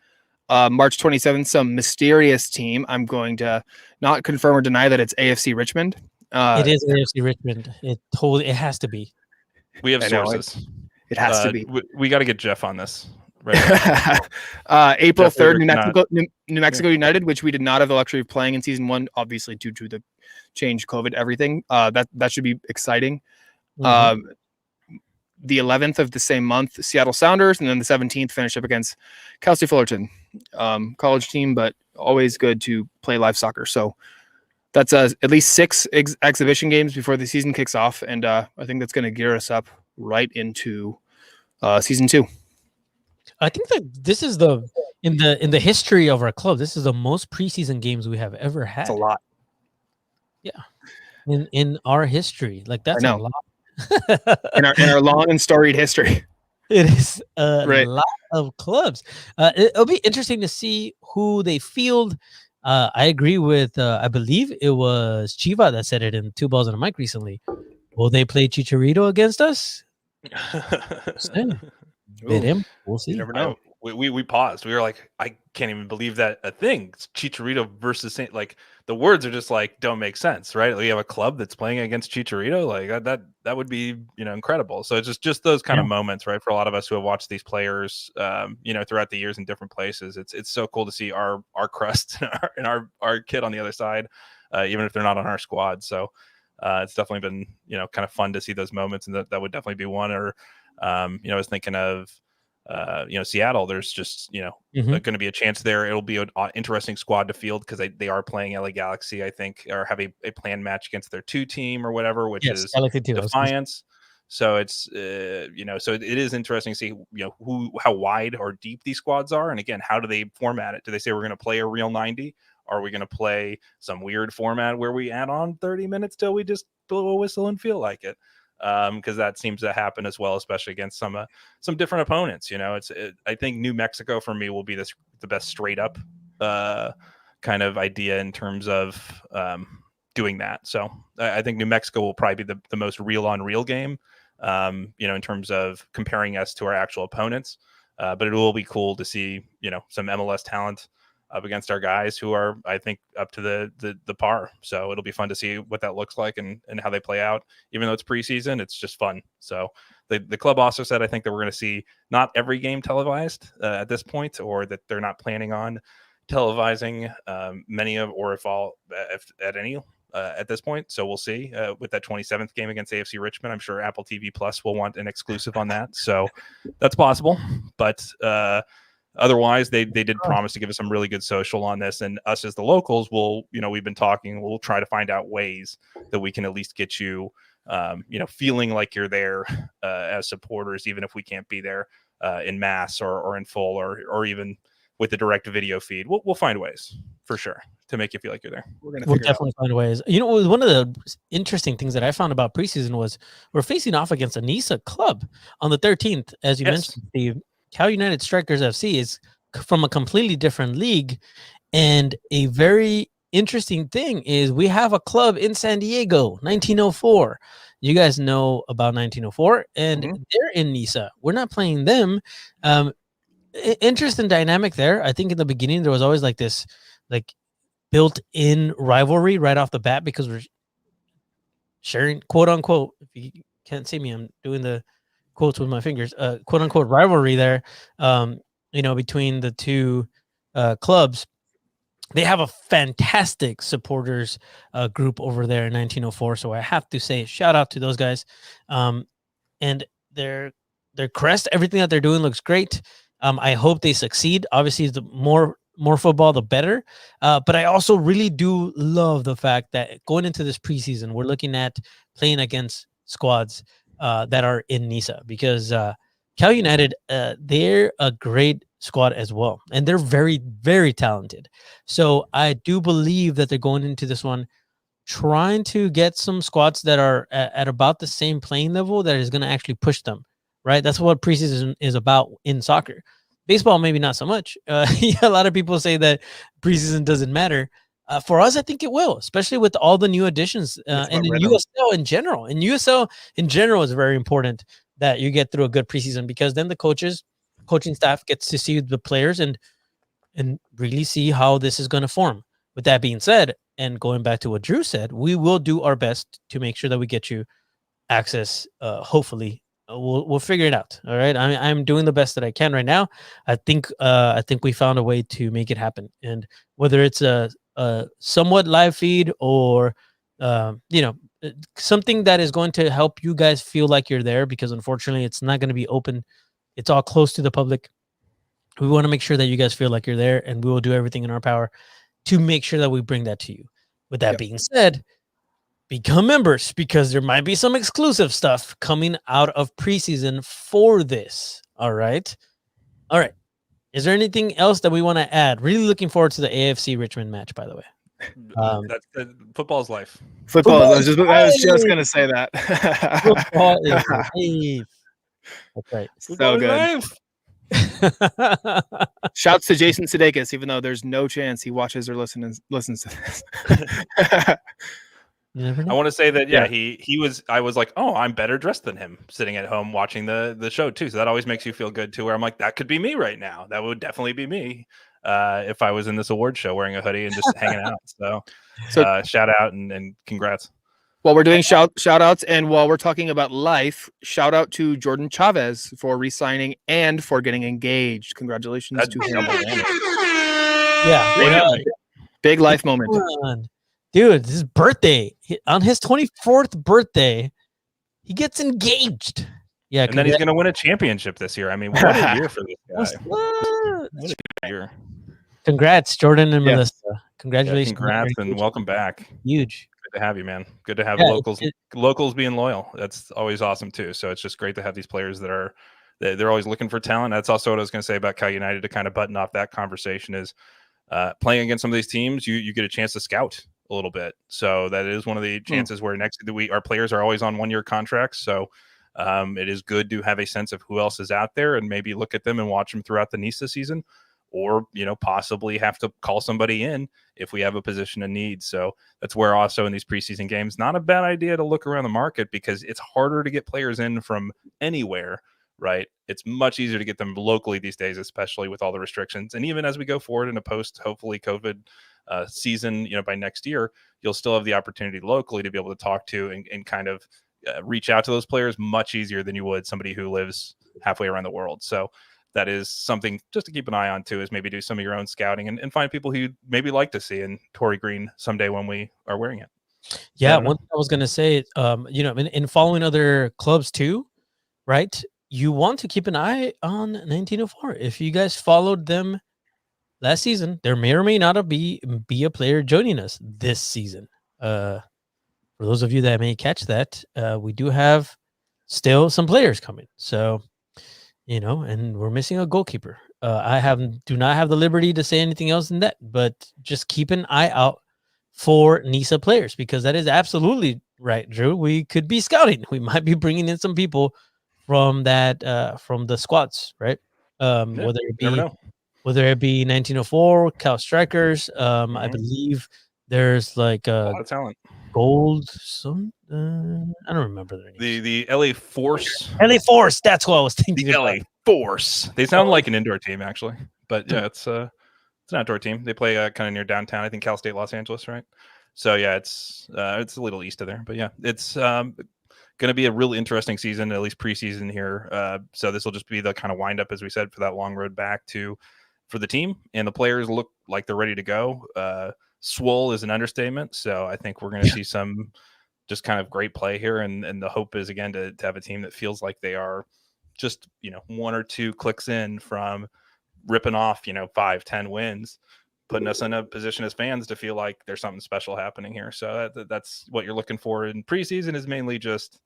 March 27th, some mysterious team. I'm going to not confirm or deny that it's AFC Richmond. It is AFC Richmond. It has to be. We have sources. It has to be. We got to get Jeff on this. Right. April 3rd, New Mexico United, which we did not have the luxury of playing in season 1, obviously due to the change, COVID, everything. That should be exciting. Mm-hmm. The 11th of the same month, Seattle Sounders, and then the 17th finish up against Cal State Fullerton, college team, but always good to play live soccer. So that's at least 6 exhibition games before the season kicks off, and I think that's going to gear us up right into season 2. I think that this is in the history of our club, this is the most preseason games we have ever had. That's a lot. Yeah. In our history. That's a lot. in our long and storied history. It is a lot of clubs. It'll be interesting to see who they field. I agree with I believe it was Chiva that said it in Two Balls and a Mic recently. Will they play Chicharito against us? Bid him. We'll see. You never know. We paused. We were like, I can't even believe that a thing. It's Chicharito versus Saint. The words are just don't make sense, right? We have a club that's playing against Chicharito. That would be incredible. So it's just those kind of moments, right? For a lot of us who have watched these players, throughout the years in different places, it's so cool to see our crust and our kid on the other side, even if they're not on our squad. So it's definitely been kind of fun to see those moments, and that would definitely be one. Or I was thinking of Seattle. There's just going to be a chance there. It'll be an interesting squad to field because they are playing LA Galaxy, I think, or have a planned match against their 2 team or whatever, which is Defiance. So it's so it is interesting to see how wide or deep these squads are, and again, how do they format it? Do they say we're going to play a real 90? Are we going to play some weird format where we add on 30 minutes till we just blow a whistle and feel like it? Because that seems to happen as well, especially against some different opponents. I think New Mexico for me will be the best straight up kind of idea in terms of doing that. So I think New Mexico will probably be the most real on real game, in terms of comparing us to our actual opponents. But it will be cool to see some MLS talent up against our guys who are, I think, up to the par. So it'll be fun to see what that looks like and how they play out. Even though it's preseason, it's just fun. So the club also said, I think, that we're going to see not every game televised at this point, or that they're not planning on televising many of, or if at any at this point. So we'll see with that 27th game against AFC Richmond. I'm sure Apple TV Plus will want an exclusive on that. So that's possible. But otherwise, they did promise to give us some really good social on this, and us as the locals will, we've been talking, we'll try to find out ways that we can at least get you, feeling like you're there as supporters, even if we can't be there in mass or in full or even with the direct video feed. We'll find ways for sure to make you feel like you're there. We'll definitely find ways. You know, one of the interesting things that I found about preseason was we're facing off against a NISA club on the 13th, as you mentioned, Steve. Cal United Strikers FC is from a completely different league, and a very interesting thing is we have a club in San Diego, 1904. You guys know about 1904, and they're in NISA. We're not playing them. Interesting dynamic there. I think in the beginning there was always like this, like, built-in rivalry right off the bat because we're sharing, quote unquote. If you can't see me, I'm doing the quotes with my fingers. Quote unquote rivalry there. Between the two clubs. They have a fantastic supporters group over there in 1904. So I have to say, shout out to those guys. And their crest, everything that they're doing looks great. I hope they succeed. Obviously, the more football, the better. But I also really do love the fact that going into this preseason, we're looking at playing against squads that are in NISA because Cal United, they're a great squad as well. And they're very, very talented. So I do believe that they're going into this one trying to get some squads that are at about the same playing level that is going to actually push them, right? That's what preseason is about in soccer. Baseball, maybe not so much. A lot of people say that preseason doesn't matter. For us, I think it will, especially with all the new additions and in USL in general. In USL in general, it's very important that you get through a good preseason because then the coaching staff gets to see the players and really see how this is going to form. With that being said, and going back to what Drew said, we will do our best to make sure that we get you access. Hopefully, we'll figure it out. All right, I'm doing the best that I can right now. I think we found a way to make it happen, and whether it's a somewhat live feed or something that is going to help you guys feel like you're there, because unfortunately it's not going to be open. It's all close to the public. We want to make sure that you guys feel like you're there, and we will do everything in our power to make sure that we bring that to you. With that being said, become members because there might be some exclusive stuff coming out of preseason for this. All right. Is there anything else that we want to add? Really looking forward to the AFC Richmond match, by the way. That's football's life. Football. I was just gonna say that. Football is life. That's right. So good. Shouts to Jason Sudeikis, even though there's no chance he watches or listens to this. I want to say that I was like, oh, I'm better dressed than him sitting at home watching the show too. So that always makes you feel good too, where I'm like, that could be me right now. That would definitely be me if I was in this award show wearing a hoodie and just hanging out. So shout out and congrats. While we're doing shout outs and while we're talking about life, shout out to Jordan Chavez for re-signing and for getting engaged. Congratulations to him. Yeah. Big life moment. Dude, his birthday. On his 24th birthday, he gets engaged. Yeah, and then he's going to win a championship this year. I mean, what a year for this guy. What a year. Congrats, Jordan and Melissa. Congratulations. Congrats and welcome back. Huge. Good to have you, man. Good to have locals being loyal. That's always awesome too. So it's just great to have these players that they're always looking for talent. That's also what I was going to say about Cal United to kind of button off that conversation is playing against some of these teams, you get a chance to scout a little bit. So that is one of the chances where our players are always on 1-year contracts. So it is good to have a sense of who else is out there and maybe look at them and watch them throughout the NISA season, or, possibly have to call somebody in if we have a position of need. So that's where also in these preseason games, not a bad idea to look around the market because it's harder to get players in from anywhere, right? It's much easier to get them locally these days, especially with all the restrictions. And even as we go forward in a post, hopefully COVID season, by next year, you'll still have the opportunity locally to be able to talk to and kind of reach out to those players much easier than you would somebody who lives halfway around the world. So that is something just to keep an eye on too, is maybe do some of your own scouting and find people who you'd maybe like to see in Torrey Green someday when we are wearing it. Yeah. One thing I was going to say, in following other clubs too, right? You want to keep an eye on 1904. If you guys followed them last season, there may or may not be a player joining us this season. For those of you that may catch that, we do have still some players coming. So, and we're missing a goalkeeper. Do not have the liberty to say anything else than that, but just keep an eye out for NISA players, because that is absolutely right, Drew. We could be scouting. We might be bringing in some people from from the squads, right? Whether it be 1904 Cal Strikers. I believe there's like a lot of talent. Gold. I don't remember their names. The LA Force. LA Force. That's what I was thinking. The LA Force. They sound like an indoor team, actually, but yeah, it's an outdoor team. They play kind of near downtown. I think Cal State Los Angeles, right? So yeah, it's a little east of there, but yeah, it's going to be a really interesting season, at least preseason here. So this will just be the kind of wind up, as we said, for that long road back for the team, and the players look like they're ready to go. Swole is an understatement, so I think we're going to see some just kind of great play here, and the hope is again to have a team that feels like they are just 1 or 2 clicks in from ripping off 5-10 wins, putting us in a position as fans to feel like there's something special happening here. So that's what you're looking for in preseason, is mainly just,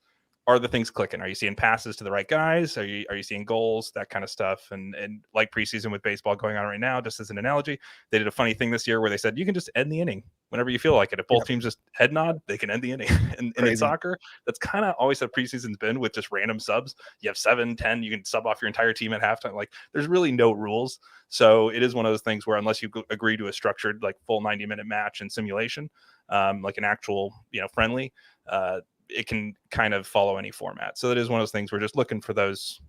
are the things clicking? Are you seeing passes to the right guys? Are you seeing goals? That kind of stuff. And like preseason with baseball going on right now, just as an analogy, they did a funny thing this year where they said you can just end the inning whenever you feel like it. If both teams just head nod, they can end the inning. And in soccer, that's kind of always how preseason's been, with just random subs. You have 7, 10, you can sub off your entire team at halftime. Like, there's really no rules. So it is one of those things where, unless you agree to a structured, like, full 90-minute match and simulation, like an actual, friendly, it can kind of follow any format. So it is one of those things we're just looking for those,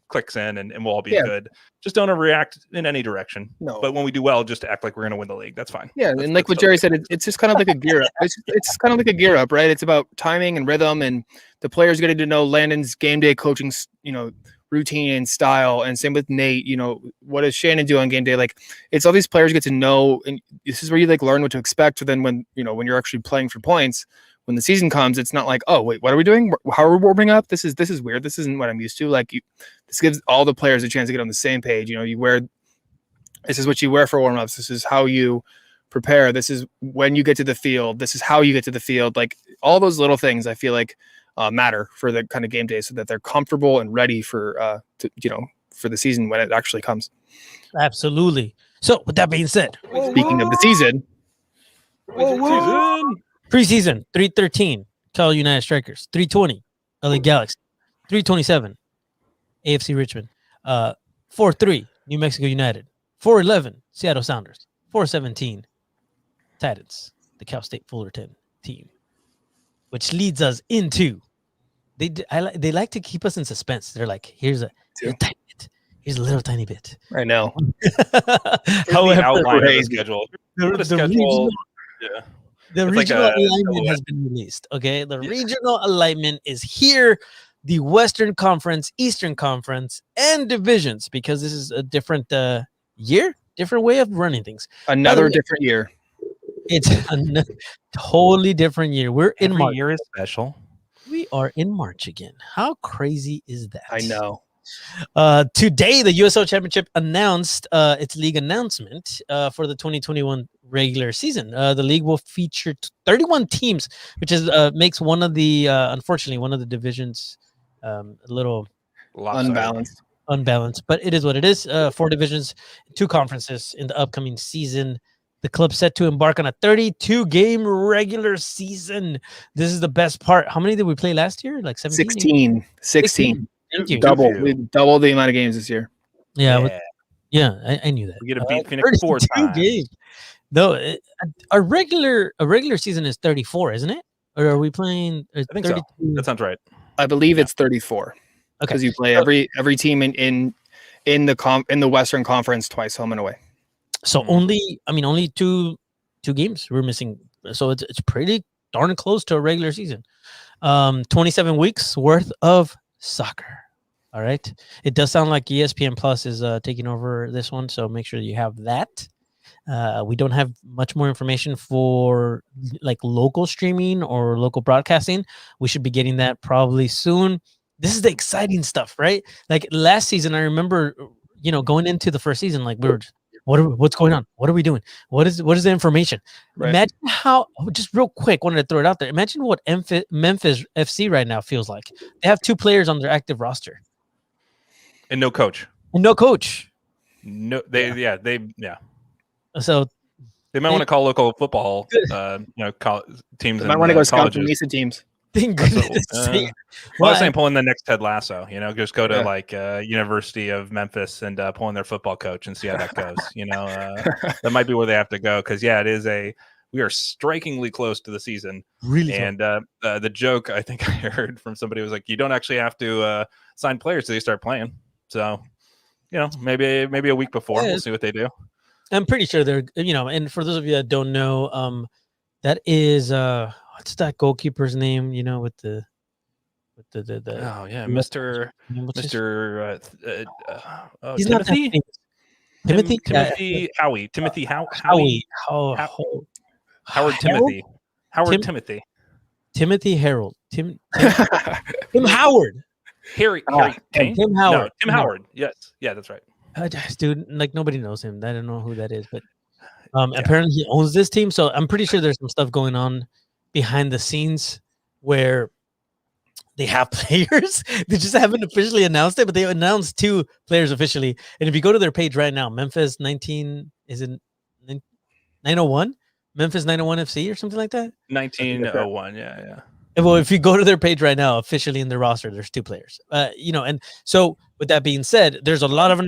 clicks in, and we'll all be good. Just don't overreact in any direction. No. But when we do well, just act like we're going to win the league. That's fine. Yeah. And like what Jerry said, it's just kind of like a gear up. It's kind of like a gear up, right? It's about timing and rhythm, and the players getting to know Landon's game day coaching, routine and style. And same with Nate, what does Shannon do on game day? Like, it's all these players get to know, and this is where you learn what to expect. So then when you're actually playing for points, when the season comes, it's not like, oh wait, what are we doing? How are we warming up? This is weird. This isn't what I'm used to. Like, this gives all the players a chance to get on the same page. This is what you wear for warm-ups. This is how you prepare. This is when you get to the field. This is how you get to the field. Like, all those little things I feel like matter for the kind of game day, so that they're comfortable and ready for for the season when it actually comes. Absolutely. So with that being said, speaking of the season, preseason 313 Cal United Strikers, 320 LA Galaxy, 327 AFC Richmond, 4-3 New Mexico United, 4-11 Seattle Sounders, 4-17 Titans, the Cal State Fullerton team, which leads us into they like to keep us in suspense. They're like, here's a tiny bit. Here's a little tiny bit. I know. However, outline of the schedule. The regional alignment has been released. Okay, the regional alignment is here. The Western Conference, Eastern Conference, and divisions, because this is a different year, different way of running things. Another different year. It's a totally different year. We're in March. Every year is special. We are in March again. How crazy is that? I know. Today, the USL Championship announced its league announcement for the 2021 regular season. The league will feature 31 teams, which is makes one of the unfortunately one of the divisions a little unbalanced, but it is what it is. 4 divisions, 2 conferences in the upcoming season. The club set to embark on a 32-game regular season. This is the best part. How many did we play last year? Like 17? 16. Thank you. We doubled the amount of games this year. Yeah, I knew that. We get to beat Phoenix 4 times. Games. No, a regular season is 34, isn't it? Or are we playing? I think 32? So. That sounds right. I believe it's 34. Okay, because you play every team in the Western Conference twice, home and away. So only 2 games we're missing. So it's pretty darn close to a regular season. 27 weeks worth of soccer. All right. It does sound like ESPN Plus is taking over this one, so make sure you have that. We don't have much more information for like local streaming or local broadcasting. We should be getting that probably soon. This is the exciting stuff, right? Like last season, I remember, going into the first season, like we were, what's going on? What are we doing? What is the information? Right. Imagine how, just real quick, wanted to throw it out there. Imagine what Memphis FC right now feels like. They have 2 players on their active roster. And no coach. No, So they might want to call local football, teams. They might want to go scout some Mesa teams. thank That's goodness. I was saying pulling the next Ted Lasso. Just go to University of Memphis and pulling their football coach and see how that goes. That might be where they have to go because it is we are strikingly close to the season. Really, and the joke I think I heard from somebody was like, you don't actually have to sign players till you start playing. So maybe a week before we'll see what they do. I'm pretty sure they're and for those of you that don't know, that is what's that goalkeeper's name? With the Mr. He's not Timothy. Timothy Howie. Timothy Howard Timothy. Howard Timothy. Timothy Harold. Tim Howard. Harry Kane? Tim Howard. No, Tim Howard. Yes. Yeah, that's right. Dude, nobody knows him. I don't know who that is, but apparently he owns this team. So I'm pretty sure there's some stuff going on behind the scenes where they have players. They just haven't officially announced it, but they announced 2 players officially. And if you go to their page right now, Memphis 901? Memphis 901 FC or something like that? 1901, yeah. Well, if you go to their page right now, officially in their roster, there's 2 players. And so with that being said, there's a lot of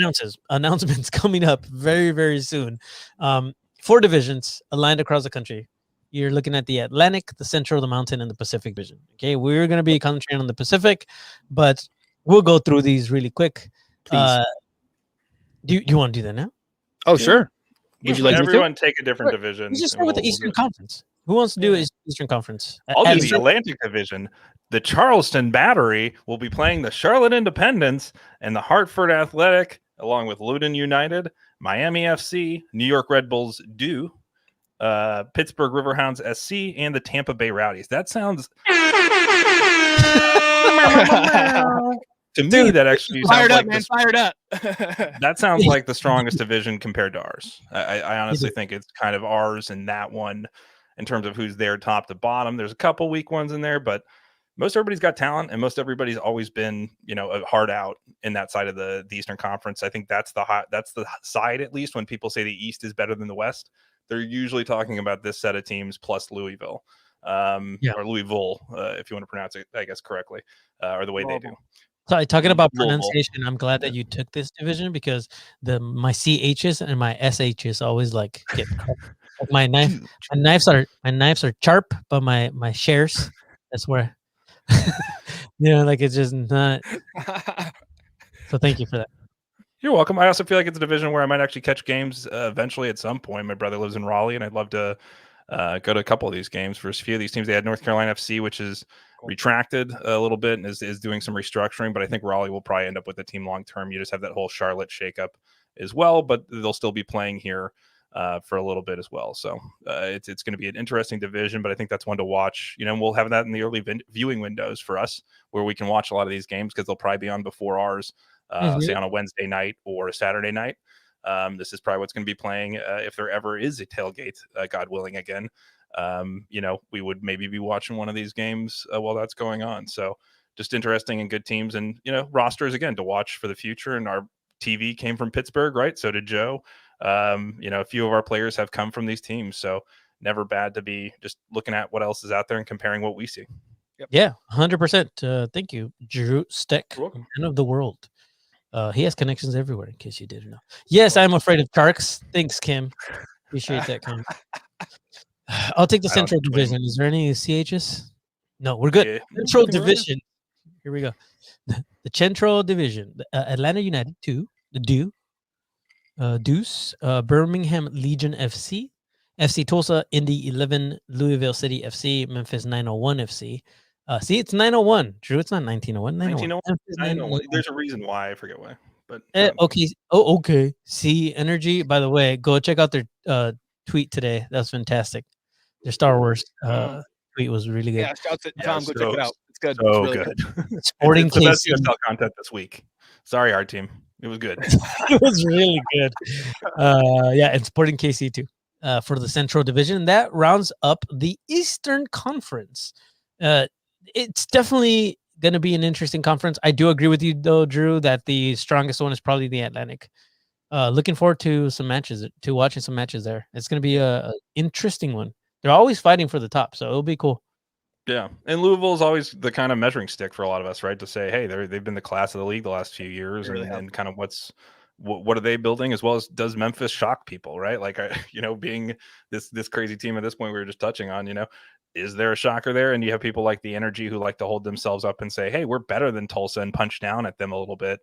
announcements coming up very, very soon. 4 divisions aligned across the country. You're looking at the Atlantic, the Central, the Mountain, and the Pacific Division. Okay, we're going to be concentrating on the Pacific, but we'll go through these really quick. Do you want to do that now? Oh, sure. Would you like everyone take a different division? Let's just start with the Eastern Conference. Who wants to do Eastern Conference? I'll do the Atlantic Division. The Charleston Battery will be playing the Charlotte Independence and the Hartford Athletic, along with Loudoun United, Miami FC, New York Red Bulls Do, Pittsburgh Riverhounds SC, and the Tampa Bay Rowdies. That sounds to me that actually fired sounds up, like man. Fired up. That sounds like the strongest division compared to ours. I honestly think it's kind of ours in that one in terms of who's there top to bottom. There's a couple weak ones in there, but most everybody's got talent and most everybody's always been, a hard out in that side of the Eastern Conference. I think that's the side, at least when people say the East is better than the West, they're usually talking about this set of teams plus Louisville, or Louisville, if you want to pronounce it, I guess, correctly, or the way they do. So talking about pronunciation, I'm glad that you took this division because my CHs and my SHs always get my knives are sharp, but my shares, that's where it's just not. So thank you for that. You're welcome. I also feel like it's a division where I might actually catch games eventually at some point. My brother lives in Raleigh, and I'd love to go to a couple of these games. For a few of these teams, they had North Carolina FC, which is retracted a little bit and is doing some restructuring, but I think Raleigh will probably end up with the team long term. You just have that whole Charlotte shakeup as well, but they'll still be playing here for a little bit as well. So it's going to be an interesting division, but I think that's one to watch. We'll have that in the early viewing windows for us where we can watch a lot of these games because they'll probably be on before ours, say on a Wednesday night or a Saturday night. This is probably what's going to be playing if there ever is a tailgate, God willing, again. We would maybe be watching one of these games while that's going on. So just interesting and good teams and, rosters again to watch for the future. And our TV came from Pittsburgh, right? So did Joe. A few of our players have come from these teams. So never bad to be just looking at what else is out there and comparing what we see. Yep. Yeah, 100%. Thank you, Drew Steck, man of the world. He has connections everywhere, in case you didn't know. Yes, I'm afraid of sharks. Thanks, Kim. Appreciate that, Kim. I'll take the Central Division. Is there any CHs? No, we're good. Yeah. Central Division. Here we go. The Central Division. Atlanta United 2. The Deuce. Birmingham Legion FC. FC Tulsa, Indy 11, Louisville City FC, Memphis 901 FC. See, it's 901. Drew, it's not 1901. 901. There's a reason why. I forget why. But okay. Oh, okay. See, Energy, by the way, go check out their tweet today. That's fantastic. Their Star Wars tweet was really good. Yeah, shout to Tom. Go check it out. It's good. So it's really good. Sporting it's the best USL content this week. Sorry, our team. It was good. It was really good. And Sporting KC too. For the Central Division, that rounds up the Eastern Conference. It's definitely going to be an interesting conference. I do agree with you, though, Drew, that the strongest one is probably the Atlantic. Looking forward to watching some matches there. It's going to be a interesting one. They're always fighting for the top, so it'll be cool. Yeah, and Louisville is always the kind of measuring stick for a lot of us, right? To say, hey, they've been the class of the league the last few years, and kind of what are they building, as well as does Memphis shock people, right? Like, being this crazy team at this point we were just touching on, is there a shocker there? And you have people like the Energy who like to hold themselves up and say, hey, we're better than Tulsa, and punch down at them a little bit.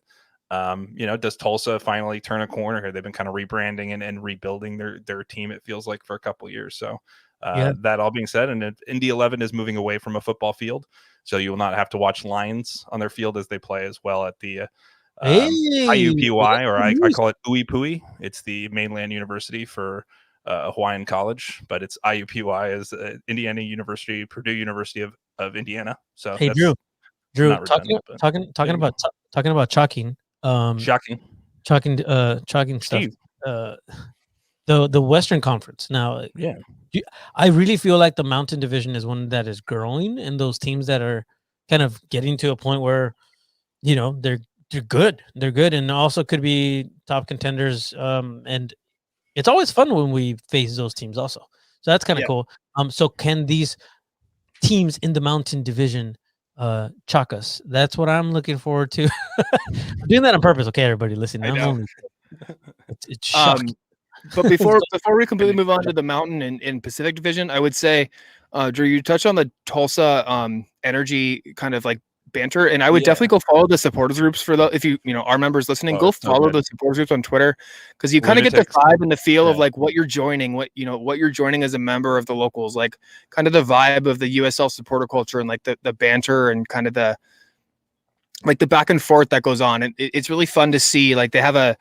Does Tulsa finally turn a corner here? They've been kind of rebranding and rebuilding their team, it feels like, for a couple of years. So that all being said, and Indy 11 is moving away from a football field, so you will not have to watch Lions on their field as they play as well at the IUPUI, or I call it Ui Pui. It's the mainland university for Hawaiian College, but it's IUPUI is Indiana University, Purdue University of Indiana. So hey, Drew, talking about chalking. Chalking stuff. The Western Conference now. Yeah, I really feel like the Mountain Division is one that is growing, and those teams that are kind of getting to a point where, they're good. They're good, and also could be top contenders. And it's always fun when we face those teams, also. So that's kind of cool. So can these teams in the Mountain Division chalk us? That's what I'm looking forward to. I'm doing that on purpose. Okay, everybody, listen. It's shocking. But before we completely move on to the Mountain and Pacific Division, I would say, Drew, you touched on the Tulsa Energy kind of like banter, and I would definitely go follow the supporters groups for if our members listening, go follow the supporters groups on Twitter, because you kind of get the vibe and the feel of like what you're joining, what you're joining as a member of the locals, like kind of the vibe of the USL supporter culture and like the banter and kind of the back and forth that goes on. And it's really fun to see. Like they have a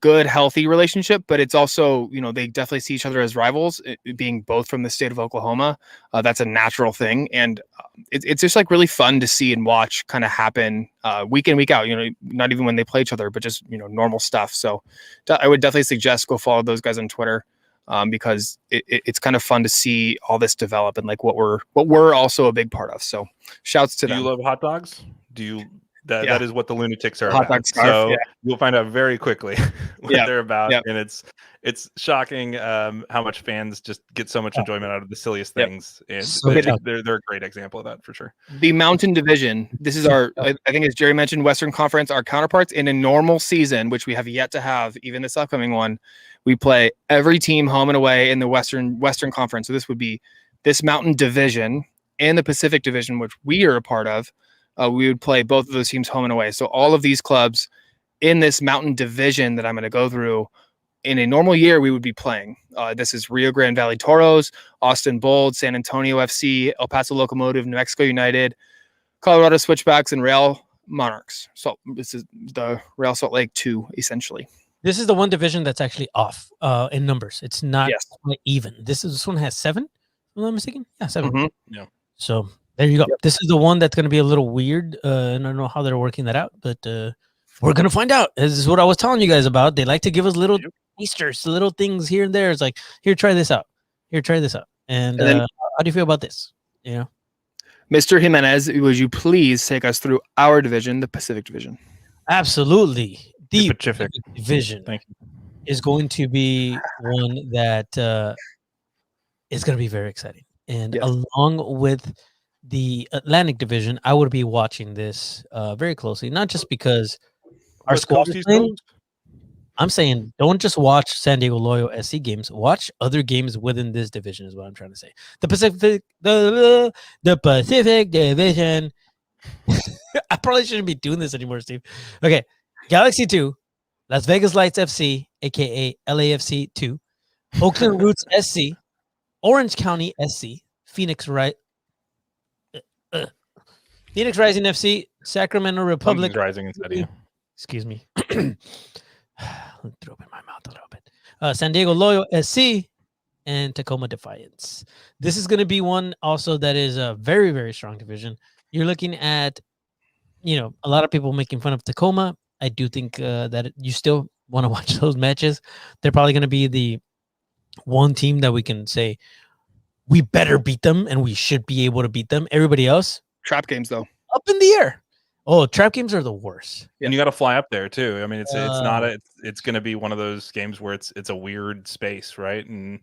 good, healthy relationship, but it's also, they definitely see each other as rivals, being both from the state of Oklahoma. That's a natural thing. And it's just like really fun to see and watch kind of happen week in, week out, not even when they play each other, but just, normal stuff. So I would definitely suggest go follow those guys on Twitter, because it's kind of fun to see all this develop and like what we're also a big part of. So shouts to them. Do you love hot dogs? Do you? That is what the Lunatics are hot about. Dog scarf, so you'll find out very quickly what they're about. Yeah. And it's shocking how much fans just get so much enjoyment out of the silliest things. And they're a great example of that for sure. The Mountain Division. This is I think as Jerry mentioned, Western Conference, our counterparts in a normal season, which we have yet to have, even this upcoming one. We play every team home and away in the Western Conference. So this would be this Mountain Division and the Pacific Division, which we are a part of. We would play both of those teams home and away. So all of these clubs in this Mountain Division that I'm going to go through, in a normal year, we would be playing. This is Rio Grande Valley Toros, Austin Bold, San Antonio FC, El Paso Locomotive, New Mexico United, Colorado Switchbacks, and Real Monarchs. So this is the Real Salt Lake 2, essentially. This is the one division that's actually off in numbers. It's not quite even. This one has 7, if I'm not mistaken. Yeah, 7. Mm-hmm. Yeah. So there you go. Yep. This is the one that's going to be a little weird. And I don't know how they're working that out, but we're going to find out. This is what I was telling you guys about. They like to give us little Easters, little things here and there. It's like, here, try this out. Here, try this out. And then, how do you feel about this? Mr. Jimenez, would you please take us through our division, the Pacific Division? Absolutely. The Pacific Division is going to be one that is going to be very exciting. And along with the Atlantic Division, I would be watching this very closely, not just because our squad is playing. I'm saying don't just watch San Diego Loyal SC games. Watch other games within this division is what I'm trying to say. The Pacific Division. I probably shouldn't be doing this anymore, Steve. Okay. Galaxy 2, Las Vegas Lights FC, a.k.a. LAFC 2, Oakland Roots SC, Orange County SC, Phoenix Rising FC, Sacramento Republic. Rising inside of you. Excuse me. Throw up in my mouth a little bit. San Diego Loyal SC and Tacoma Defiance. This is going to be one also that is a very, very strong division. You're looking at, a lot of people making fun of Tacoma. I do think that you still want to watch those matches. They're probably going to be the one team that we can say we better beat them and we should be able to beat them. Everybody else, trap games though, up in the air. Oh, trap games are the worst. And you got to fly up there too. I mean, it's going to be one of those games where it's a weird space, right? And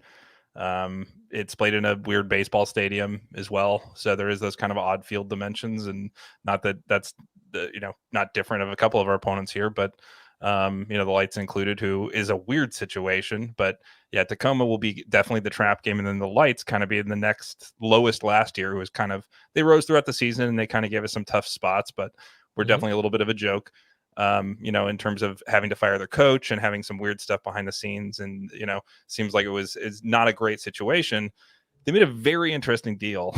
it's played in a weird baseball stadium as well, so there is those kind of odd field dimensions, and not that that's not different of a couple of our opponents here, but the Lights included, who is a weird situation. But yeah, Tacoma will be definitely the trap game, and then the Lights kind of be in the next lowest last year, who was kind of, they rose throughout the season and they kind of gave us some tough spots, but we're definitely a little bit of a joke. In terms of having to fire their coach and having some weird stuff behind the scenes. And, seems like it's not a great situation. They made a very interesting deal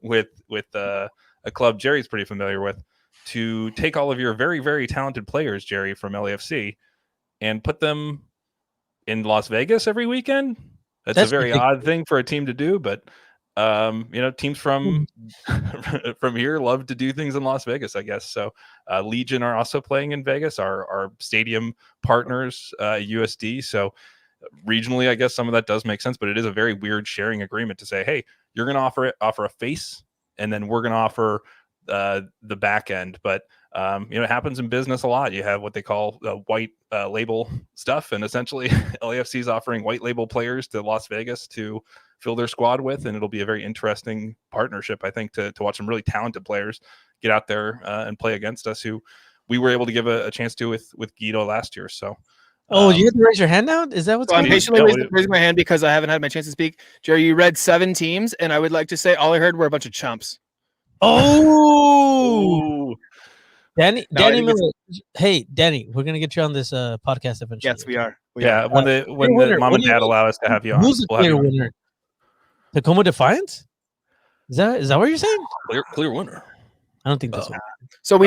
with a club Jerry's pretty familiar with, to take all of your very, very talented players, Jerry, from LAFC, and put them in Las Vegas every weekend. That's a very odd thing for a team to do, but teams from here love to do things in Las Vegas, I guess. So Legion are also playing in Vegas, our stadium partners, USD. So regionally, I guess some of that does make sense, but it is a very weird sharing agreement to say, hey, you're going to offer a face, and then we're going to offer the back end. But it happens in business a lot. You have what they call white label stuff, and essentially LAFC is offering white label players to Las Vegas to fill their squad with, and it'll be a very interesting partnership, I think, to watch some really talented players get out there and play against us, who we were able to give a chance to with Guido last year. So you had to raise your hand now? Is that what's I'm going on? patiently raising my hand because I haven't had my chance to speak. Jerry, you read 7 teams, and I would like to say all I heard were a bunch of chumps. Oh, Danny Miller. Hey, Danny, we're gonna get you on this podcast eventually. Yes, we are. When the mom and dad allow us to have you on. Who's the clear winner? Tacoma Defiance? Is that what you're saying? Clear winner. I don't think that's what. So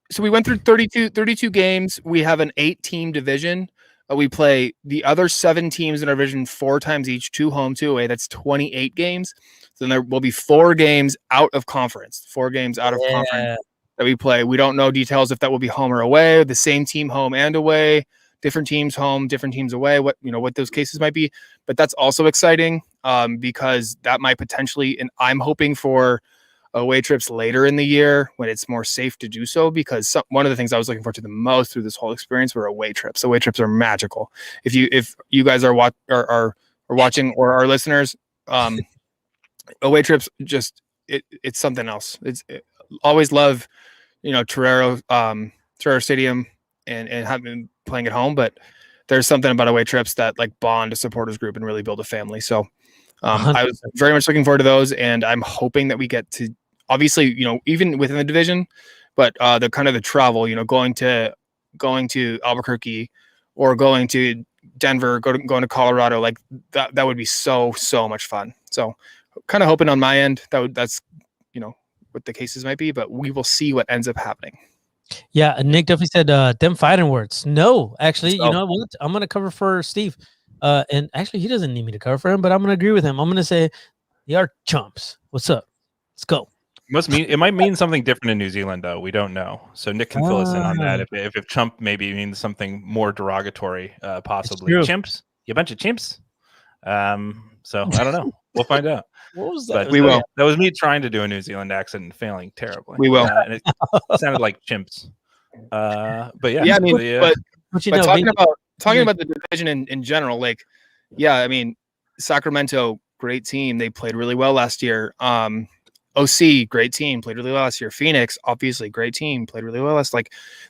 so we went through 32 games. We have an 8-team division. We play the other 7 teams in our division 4 times each, 2 home, 2 away. That's 28 games. So then there will be 4 games out of conference. 4 games out of conference that we play. We don't know details if that will be home or away. The same team home and away. Different teams home, different teams away. What those cases might be, but that's also exciting because that might potentially. And I'm hoping for away trips later in the year when it's more safe to do so, because one of the things I was looking forward to the most through this whole experience were away trips. Away trips are magical. If you guys are watching, or our listeners, away trips, just it's something else. Always love, Torero Stadium and having playing at home, but there's something about away trips that like bond a supporters group and really build a family. So I was very much looking forward to those, and I'm hoping that we get to, obviously, even within the division, but the kind of the travel, going to Albuquerque or going to Denver, going to Colorado, like that would be so much fun. So kind of hoping on my end that's what the cases might be, but we will see what ends up happening. Yeah, Nick definitely said them fighting words. No, actually, you know what? I'm gonna cover for Steve. And actually, he doesn't need me to cover for him, but I'm gonna agree with him. I'm gonna say they are chumps. What's up? Let's go. It might mean something different in New Zealand, though. We don't know. So Nick can fill us in on that. If chump maybe means something more derogatory, possibly chimps. You bunch of chimps. So I don't know. We'll find out. What was that? But we will. That was me trying to do a New Zealand accent and failing terribly. We will. And it sounded like chimps. But yeah. Yeah, I mean, but talking talking about the division in general, like, yeah, I mean, Sacramento, great team. They played really well last year. OC, great team, played really well last year. Phoenix, obviously, great team, played really well.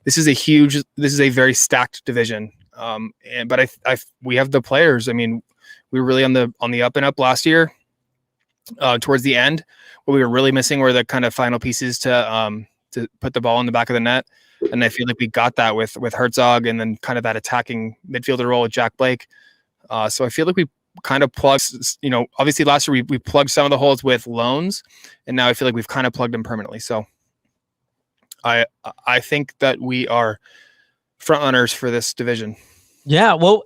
This is a very stacked division. But we have the players. I mean, we were really on the up and up last year. Towards the end, what we were really missing were the kind of final pieces to put the ball in the back of the net. And I feel like we got that with Herzog, and then kind of that attacking midfielder role with Jack Blake. So I feel like we kind of plugged, obviously last year we plugged some of the holes with loans, and now I feel like we've kind of plugged them permanently. So I think that we are front runners for this division. Yeah, well,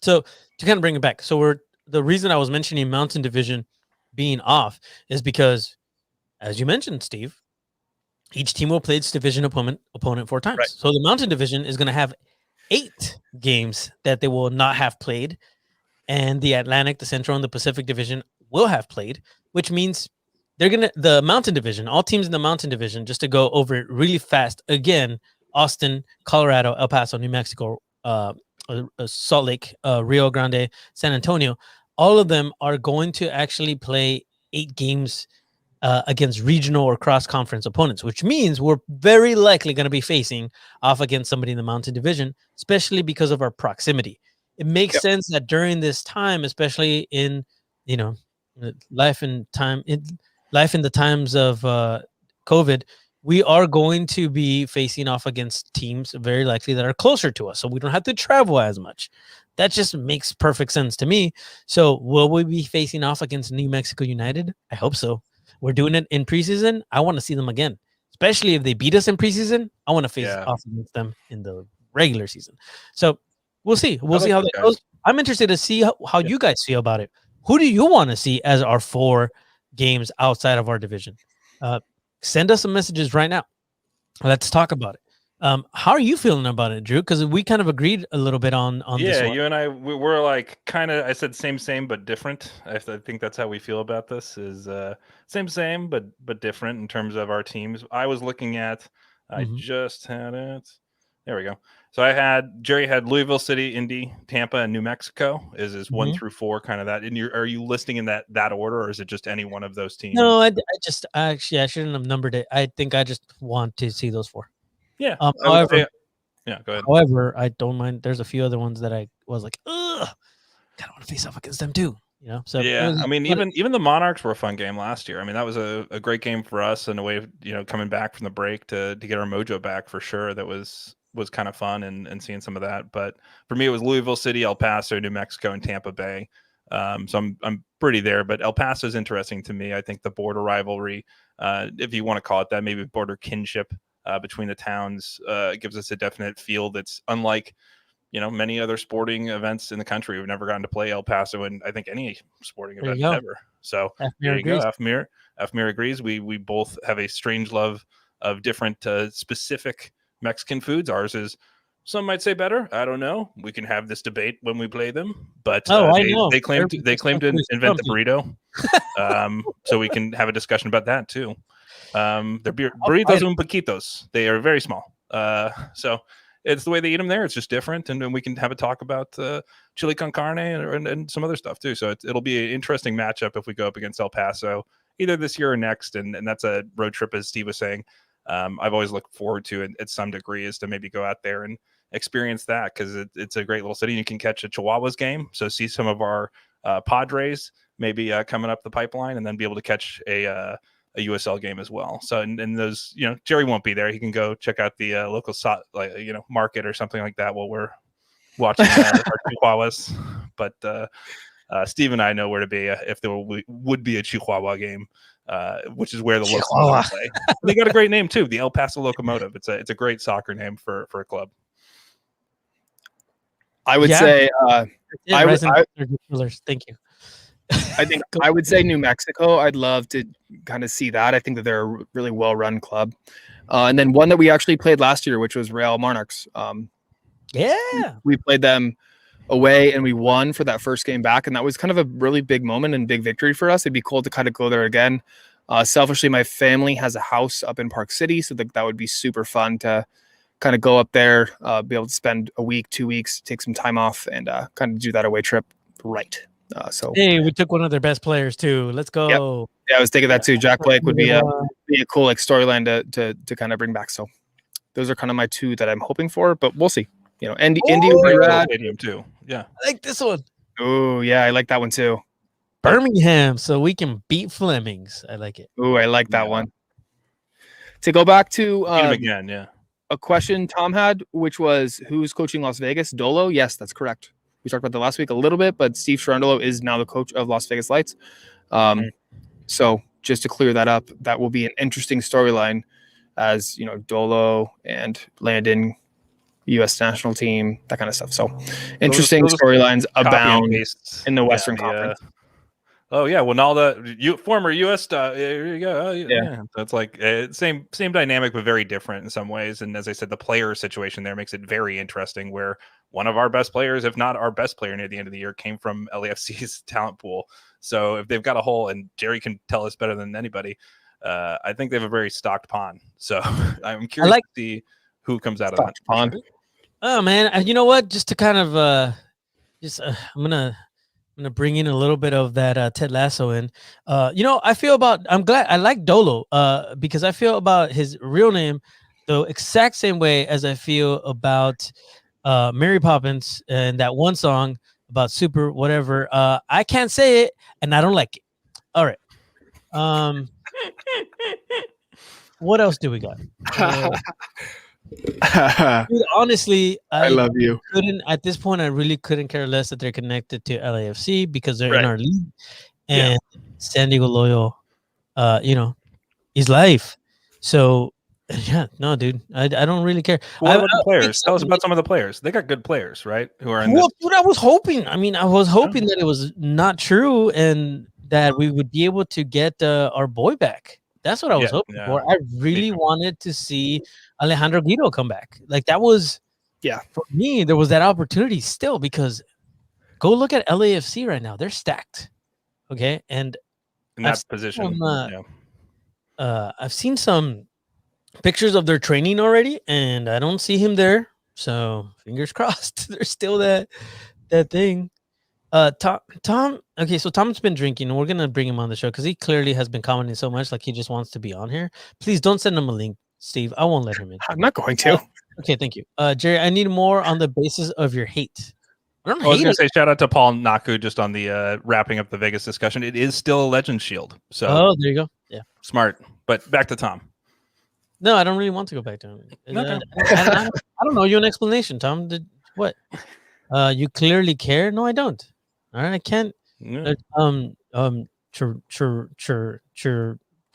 so to kind of bring it back. So the reason I was mentioning Mountain Division being off is because, as you mentioned, Steve, each team will play its division opponent 4 times. Right. So the Mountain Division is going to have 8 games that they will not have played, and the Atlantic, the Central, and the Pacific Division will have played, which means the Mountain Division, all teams in the Mountain Division, just to go over it really fast. Again, Austin, Colorado, El Paso, New Mexico, Salt Lake, Rio Grande, San Antonio, all of them are going to actually play 8 games against regional or cross-conference opponents, which means we're very likely going to be facing off against somebody in the Mountain Division, especially because of our proximity. It makes sense that during this time, especially in life in the times of COVID, we are going to be facing off against teams very likely that are closer to us, so we don't have to travel as much. That just makes perfect sense to me. So will we be facing off against New Mexico United? I hope so. We're doing it in preseason. I want to see them again, especially if they beat us in preseason. I want to face off against them in the regular season. So we'll see. We'll see how that goes. I'm interested to see how you guys feel about it. Who do you want to see as our 4 games outside of our division? Send us some messages right now. Let's talk about it. How are you feeling about it, Drew? Because we kind of agreed a little bit on this one. You and I, we're like kind of, I said same, but different. I think that's how we feel about this is same, but different in terms of our teams. I was looking at, I just had it. There we go. So Jerry had Louisville City, Indy, Tampa, and New Mexico. Is 1 through 4 kind of that? And are you listing in that order, or is it just any one of those teams? No, I shouldn't have numbered it. I think I just want to see those 4. Yeah. However, go ahead. However, I don't mind. There's a few other ones that I was like, ugh, kind of want to face off against them too. So yeah. I mean, even the Monarchs were a fun game last year. I mean, that was a great game for us in a way of coming back from the break to get our mojo back for sure. That was kind of fun and seeing some of that. But for me, it was Louisville City, El Paso, New Mexico, and Tampa Bay. So I'm pretty there. But El Paso is interesting to me. I think the border rivalry, if you want to call it that, maybe border kinship between the towns gives us a definite feel that's unlike many other sporting events in the country. We've never gotten to play El Paso in I think any sporting event ever. So there you go. FMIR agrees. We both have a strange love of different specific Mexican foods. Ours is, some might say, better. I don't know. We can have this debate when we play them. But they claim to invent the burrito. So we can have a discussion about that too. They're burritos un poquitos. They are very small. So it's the way they eat them there. It's just different. And then we can have a talk about chili con carne and some other stuff too. So it'll be an interesting matchup if we go up against El Paso either this year or next. And that's a road trip, as Steve was saying. I've always looked forward to it at some degree, is to maybe go out there and experience that, because it's a great little city. You can catch a Chihuahuas game, so see some of our Padres maybe coming up the pipeline, and then be able to catch a USL game as well. So and those, Jerry won't be there. He can go check out the local market or something like that while we're watching our Chihuahuas. But Steve and I know where to be if there would be a Chihuahua game. Which is where the Locomotive play. They got a great name too, the El Paso Locomotive. It's a great soccer name for a club. I would say thank you. I think I would say New Mexico. I'd love to kind of see that. I think that they're a really well-run club. And then one that we actually played last year, which was Real Monarchs. We played them away and we won for that first game back, and that was kind of a really big moment and big victory for us. It'd be cool to kind of go there again. Selfishly, my family has a house up in Park City, so that would be super fun to kind of go up there, be able to spend a week, 2 weeks, take some time off, and kind of do that away trip right. Hey, we took one of their best players too. Let's go. Yep. Yeah, I was thinking that too. Jack Blake would be a cool storyline to kind of bring back. So those are kind of my 2 that I'm hoping for, but we'll see. Indy would be rad. Stadium too. Yeah, I like this one. Oh yeah, I like that one too. Birmingham, so we can beat Flemings. I like it. Oh, I like that one. To go back to again, a question Tom had, which was who's coaching Las Vegas? Dolo? Yes, that's correct. We talked about that last week a little bit, but Steve Cherundolo is now the coach of Las Vegas Lights. So just to clear that up, that will be an interesting storyline, as Dolo and Landon, U.S. national team, that kind of stuff. So interesting storylines abound in the Western Conference. oh yeah, Winalda, former U.S. star. Here you go. Oh, yeah. So it's like same dynamic, but very different in some ways. And as I said, the player situation there makes it very interesting. Where one of our best players, if not our best player near the end of the year, came from LAFC's talent pool. So if they've got a hole, and Jerry can tell us better than anybody, I think they have a very stocked pond. So I'm curious to see who comes out of that pond. Oh man, you know what? Just to kind of I'm gonna bring in a little bit of that Ted Lasso in. I'm glad I like Dolo because I feel about his real name the exact same way as I feel about Mary Poppins and that one song about super whatever. I can't say it and I don't like it. All right. What else do we got? Dude, honestly, I love you. At this point, I really couldn't care less that they're connected to LAFC because they're in our league, and San Diego Loyal, is life. So, yeah, no, dude, I don't really care. What about the players? Tell us about some of the players. They got good players, right? Who are in this? Dude, I was hoping. I mean, I was hoping that it was not true and that we would be able to get our boy back. That's what I was hoping for. I really wanted to see Alejandro Guido come back. Like that was, for me, there was that opportunity still because go look at LAFC right now. They're stacked. Okay. And in that position, I've seen some pictures of their training already and I don't see him there. So fingers crossed. There's still that thing. Tom. Okay, so Tom's been drinking, and we're gonna bring him on the show because he clearly has been commenting so much, like he just wants to be on here. Please don't send him a link, Steve. I won't let him in. I'm not going to. Okay, thank you, Jerry. I need more on the basis of your hate. I was gonna say shout out to Paul Naku just on the wrapping up the Vegas discussion. It is still a Legend Shield. So there you go. Yeah, smart. But back to Tom. No, I don't really want to go back to him. Okay. I don't know you an explanation, Tom. What? You clearly care. No, I don't. All right, I can't. Yeah.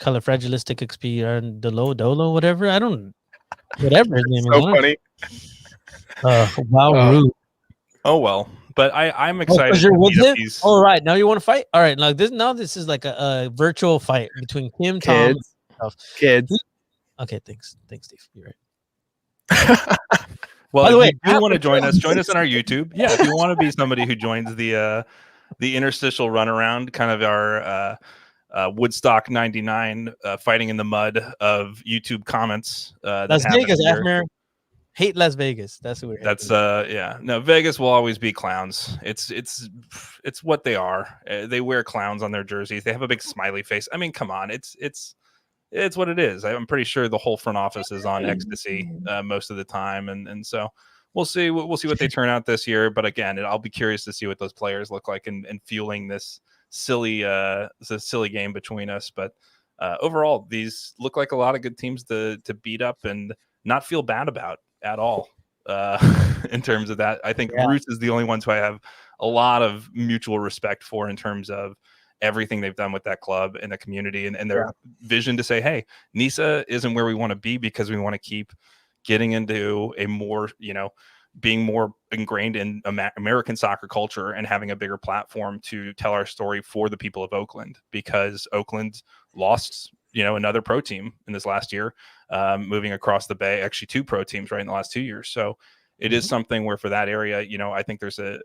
Califragilistic XP Dolo, whatever. I don't. Whatever his name is. So funny. Wow, rude. Oh well, but I'm excited. You're with him. All right, now you want to fight. All right, like this. Now this is like a virtual fight between Kim, Tom, kids. Okay, thanks, Steve. You're right. Well, if you want to join us on our YouTube. Yeah, if you want to be somebody who joins the interstitial runaround, kind of our Woodstock 99 fighting in the mud of YouTube comments. Las Vegas, Afmer. Hate Las Vegas. That's who we're. That's No, Vegas will always be clowns. It's what they are. They wear clowns on their jerseys. They have a big smiley face. I mean, come on. It's what it is. I'm pretty sure the whole front office is on ecstasy most of the time, and so we'll see. We'll see what they turn out this year. But again, I'll be curious to see what those players look like and fueling this silly game between us. But overall, these look like a lot of good teams to beat up and not feel bad about at all. In terms of that, I think Roots is the only ones who I have a lot of mutual respect for in terms of everything they've done with that club and the community and their vision to say, hey, NISA isn't where we want to be because we want to keep getting into a more, being more ingrained in American soccer culture and having a bigger platform to tell our story for the people of Oakland, because Oakland lost, another pro team in this last year, moving across the bay, actually 2 pro teams right in the last 2 years. So it is something where for that area, I think there's a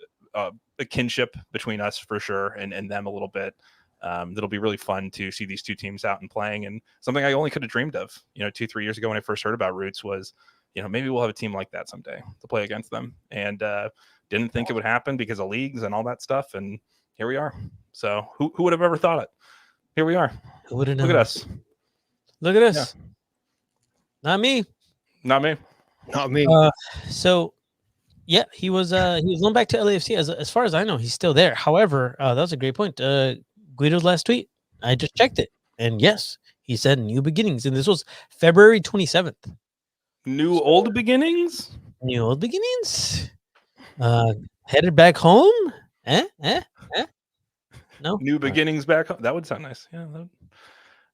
kinship between us for sure and them a little bit. That'll be really fun to see these 2 teams out and playing, and something I only could have dreamed of 2-3 years ago when I first heard about Roots was maybe we'll have a team like that someday to play against them, and didn't think it would happen because of leagues and all that stuff, and here we are. So who would have ever thought it? Here we are. Who would have known? Look at us. Not me. So yeah, he was going back to LAFC. As far as I know, he's still there. However, that was a great point. Guido's last tweet, I just checked it, and yes, he said new beginnings, and this was February 27th. Old beginnings. Headed back home. No. New beginnings back home. That would sound nice. Yeah,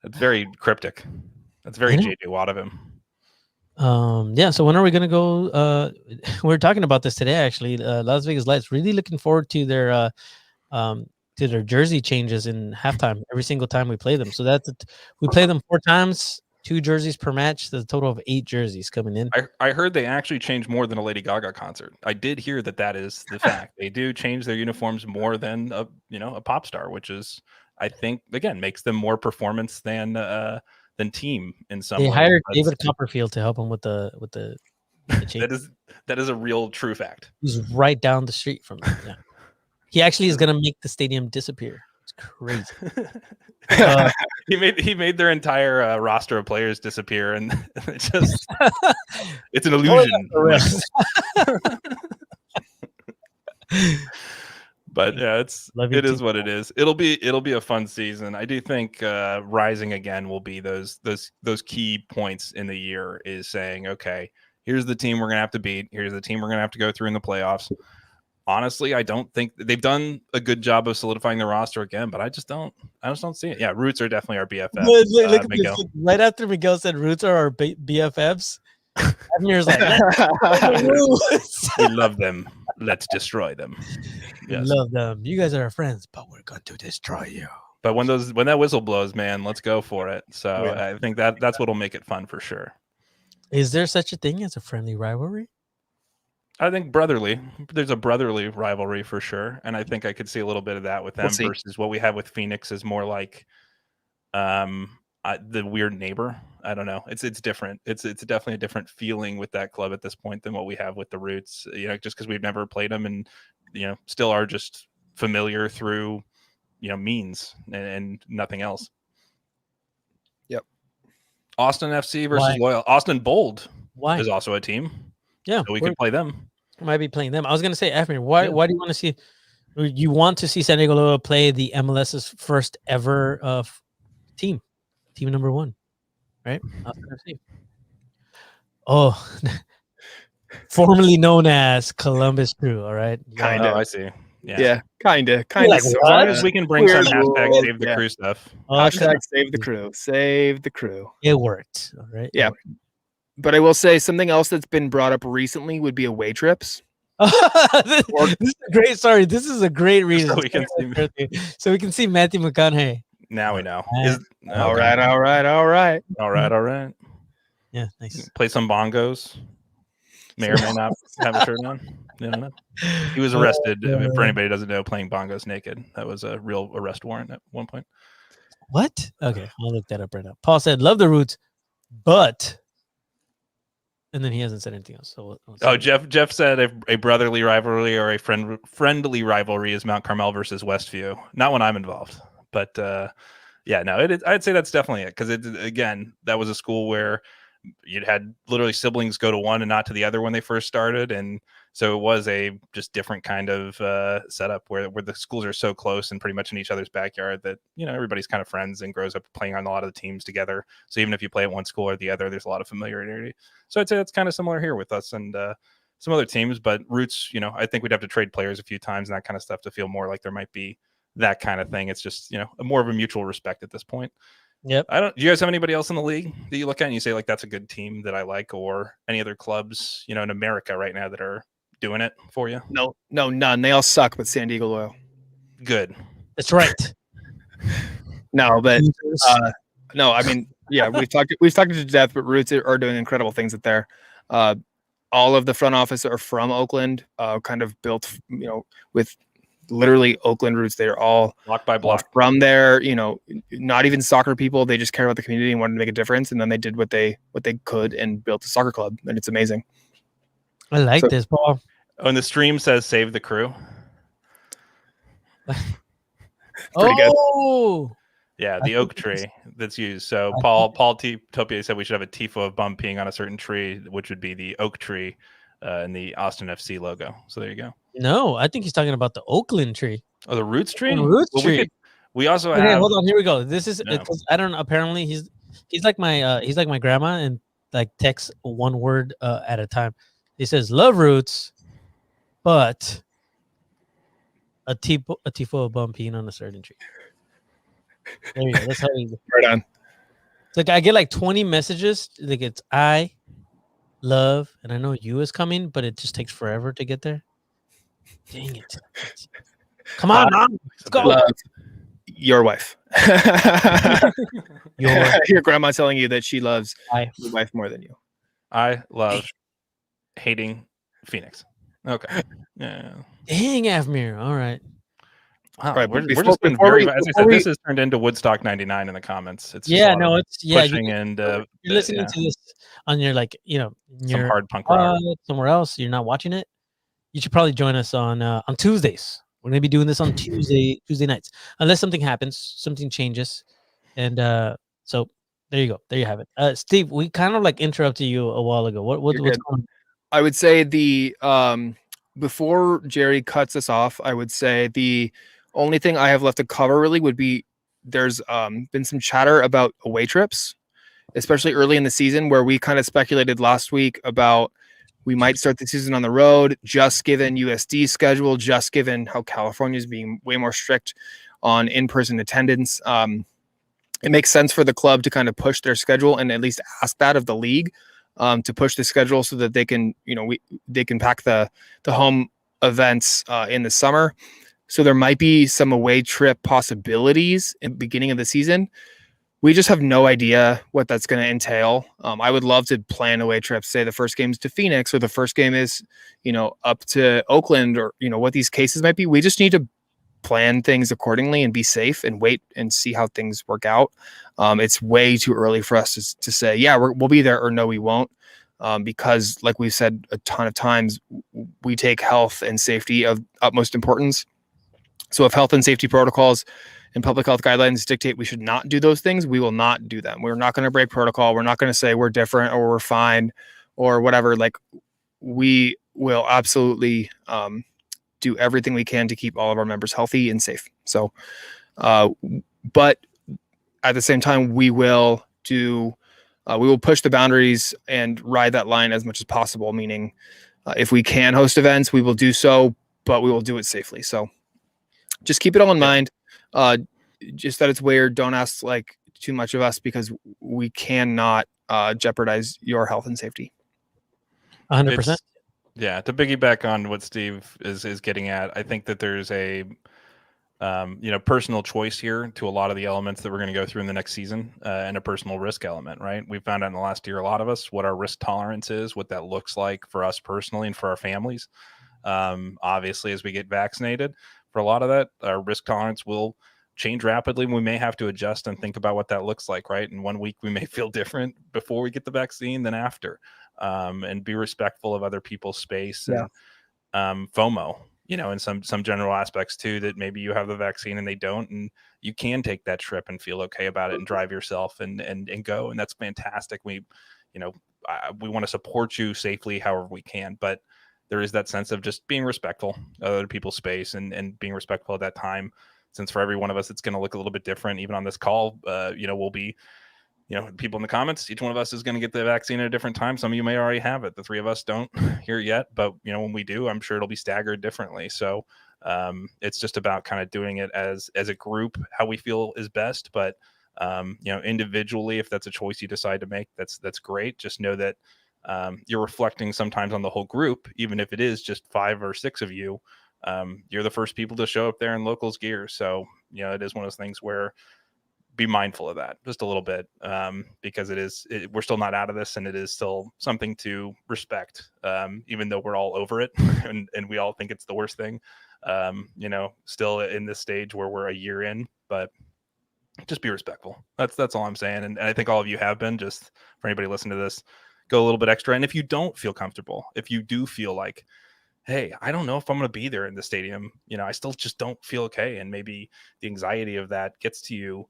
that's very cryptic. That's very JJ Watt of him. So when are we gonna go? We were talking about this today actually. Las Vegas Lights really looking forward to their to their jersey changes in halftime every single time we play them. So we play them 4 times, 2 jerseys per match. There's a total of 8 jerseys coming in. I heard they actually change more than a Lady Gaga concert. I did hear that is the fact. They do change their uniforms more than a pop star, which is, I think, again, makes them more performance than team in some way. They hired David Copperfield to help him with the change. that is a real true fact. He's right down the street from them. Yeah. He actually is gonna make the stadium disappear. It's crazy. He made their entire roster of players disappear, and it's an illusion. But yeah, it is what it is. It'll be a fun season. I do think rising again will be those key points in the year, is saying, okay, here's the team we're gonna have to beat. Here's the team we're gonna have to go through in the playoffs. Honestly, I don't think they've done a good job of solidifying the roster again, but I just don't see it. Yeah, Roots are definitely our BFFs. Look at this. Right after Miguel said Roots are our BFFs, Admir's like, we love them. Let's destroy them. Yes. Love them. You guys are our friends, but we're going to destroy you. But when that whistle blows, man, let's go for it. So yeah. I think that's what'll make it fun for sure. Is there such a thing as a friendly rivalry? I think brotherly. There's a brotherly rivalry for sure, and I think I could see a little bit of that with them versus what we have with Phoenix is more like the weird neighbor. I don't know. It's different. It's definitely a different feeling with that club at this point than what we have with the Roots. Just because we've never played them and still are just familiar through means and nothing else. Yep. Austin FC versus Loyal. Austin Bold is also a team. Yeah, so we could play them. We might be playing them. I was going to say, Afrin, why do you want to see? You want to see San Diego Loyal play the MLS's first ever team number 1, right? Oh, formerly known as Columbus Crew. All right, kind of. I see. Yeah, kind of. As long as we can bring some hashtag save the crew stuff. Hashtag save the crew. Save the crew. It worked. All right. Yeah. But I will say something else that's been brought up recently would be away trips. This is great. Sorry, this is a great reason. So we can see Matthew McConaughey. Now we know. All right. Yeah, nice. Play some bongos. May or may not have a shirt on. You don't know. He was arrested. For anybody who doesn't know, playing bongos naked. That was a real arrest warrant at one point. What? Okay, I'll look that up right now. Paul said, "Love the Roots, but." And then he hasn't said anything else. So Jeff said a brotherly rivalry or a friendly rivalry is Mount Carmel versus Westview. Not when I'm involved, but I'd say that's definitely it, because again, that was a school where you'd had literally siblings go to one and not to the other when they first started, and so it was a just different kind of setup where the schools are so close and pretty much in each other's backyard that everybody's kind of friends and grows up playing on a lot of the teams together. So even if you play at one school or the other, there's a lot of familiarity. So I'd say that's kind of similar here with us and some other teams. But Roots, I think we'd have to trade players a few times and that kind of stuff to feel more like there might be that kind of thing. It's just more of a mutual respect at this point. Yep. Do you guys have anybody else in the league that you look at and you say like that's a good team that I like, or any other clubs in America right now that are doing it for you? No, none. They all suck, but San Diego Loyal. Good. That's right. No, but no, I mean, yeah, we've talked to death, but Roots are doing incredible things at there. All of the front office are from Oakland, kind of built, with literally Oakland roots. They're all block by block from there, not even soccer people. They just care about the community and wanted to make a difference. And then they did what they could and built a soccer club. And it's amazing. I like this, Paul. Oh, and the stream says save the crew. Pretty good. Yeah, the oak tree that's used. So Paul Topia said we should have a tifo of bum peeing on a certain tree, which would be the oak tree in the Austin FC logo. So there you go. No, I think he's talking about the Oakland tree. Oh, the Roots tree? The Roots tree. We also have... Okay, hold on. Here we go. This is... I don't know. Apparently, he's like my grandma and like texts one word at a time. He says, love Roots, but a tifo of bum peeing on a certain tree. There you go. That's how you... Right on. It's like I get like 20 messages. Like it's I love, and I know you is coming, but it just takes forever to get there. Dang it. Come on, Mom. Let's go. Love your wife. Your grandma telling you that she loves your wife more than you. I love hating Phoenix. Okay. Yeah. Dang, Avmir. All right. Wow, Right, we're before- just been before very. we- As I before said, we- this has turned into Woodstock '99 in the comments. It's just a Yeah, lot no, of it's pushing and you're listening to this on your some your hard punk rock. somewhere else. You're not watching it. You should probably join us on Tuesdays. We're gonna be doing this on Tuesday nights, unless something happens, something changes, and so there you go. There you have it. Steve, we kind of like interrupted you a while ago. What's You're going good. on? I would say before Jerry cuts us off, I would say the only thing I have left to cover really would be there's been some chatter about away trips, especially early in the season, where we kind of speculated last week about we might start the season on the road, just given USD schedule, just given how California is being way more strict on in-person attendance. It makes sense for the club to kind of push their schedule and at least ask that of the league. To push the schedule so that they can, they can pack the home events in the summer. So there might be some away trip possibilities in the beginning of the season. We just have no idea what that's going to entail. I would love to plan away trips. Say the first game is to Phoenix, or the first game is, up to Oakland, or what these cases might be. We just need to plan things accordingly and be safe and wait and see how things work out. It's way too early for us to say, yeah, we'll be there, or no, we won't. Because like we've said a ton of times, we take health and safety of utmost importance. So if health and safety protocols and public health guidelines dictate we should not do those things, we will not do them. We're not going to break protocol. We're not going to say we're different or we're fine or whatever. Like, we will absolutely do everything we can to keep all of our members healthy and safe. So, but at the same time, we will push the boundaries and ride that line as much as possible. Meaning, if we can host events, we will do so, but we will do it safely. So just keep it all in mind. Just that it's weird. Don't ask like too much of us, because we cannot jeopardize your health and safety. 100%. Yeah, to piggyback on what Steve is getting at, I think that there's a personal choice here to a lot of the elements that we're going to go through in the next season, and a personal risk element, right? We found out in the last year, a lot of us, what our risk tolerance is, what that looks like for us personally and for our families. Obviously, as we get vaccinated, for a lot of that, our risk tolerance will change rapidly. We may have to adjust and think about what that looks like, right? In 1 week, we may feel different before we get the vaccine than after, and be respectful of other people's space and FOMO, in some general aspects too, that maybe you have the vaccine and they don't, and you can take that trip and feel okay about it and drive yourself and go. And that's fantastic. We want to support you safely however we can, but there is that sense of just being respectful of other people's space and being respectful at that time. Since for every one of us, it's going to look a little bit different. Even on this call, we'll be, people in the comments, each one of us is going to get the vaccine at a different time. Some of you may already have it. The three of us don't here yet, but when we do, I'm sure it'll be staggered differently. So it's just about kind of doing it as a group, how we feel is best. But individually, if that's a choice you decide to make, that's great. Just know that you're reflecting sometimes on the whole group, even if it is just 5 or 6 of you. You're the first people to show up there in locals gear. So, it is one of those things where be mindful of that just a little bit, because we're still not out of this, and it is still something to respect, even though we're all over it and we all think it's the worst thing, still in this stage where we're a year in, but just be respectful. That's all I'm saying. And I think all of you have been. Just for anybody listening to this, go a little bit extra. And if you don't feel comfortable, if you do feel like, hey, I don't know if I'm going to be there in the stadium, I still just don't feel okay, and maybe the anxiety of that gets to you,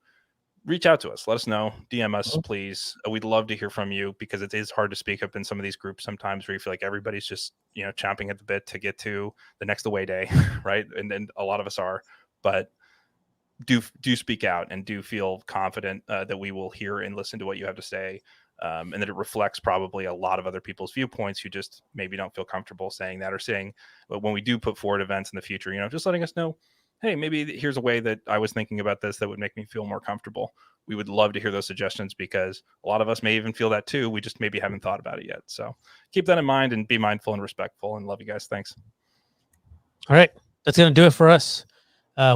reach out to us. Let us know. DM us, please. We'd love to hear from you, because it is hard to speak up in some of these groups sometimes where you feel like everybody's just, chomping at the bit to get to the next away day, right? And a lot of us are, but do speak out and do feel confident that we will hear and listen to what you have to say. And that it reflects probably a lot of other people's viewpoints who just maybe don't feel comfortable saying that, or saying, but when we do put forward events in the future, just letting us know, hey, maybe here's a way that I was thinking about this that would make me feel more comfortable. We would love to hear those suggestions, because a lot of us may even feel that too. We just maybe haven't thought about it yet. So keep that in mind and be mindful and respectful, and love you guys. Thanks. All right. That's going to do it for us.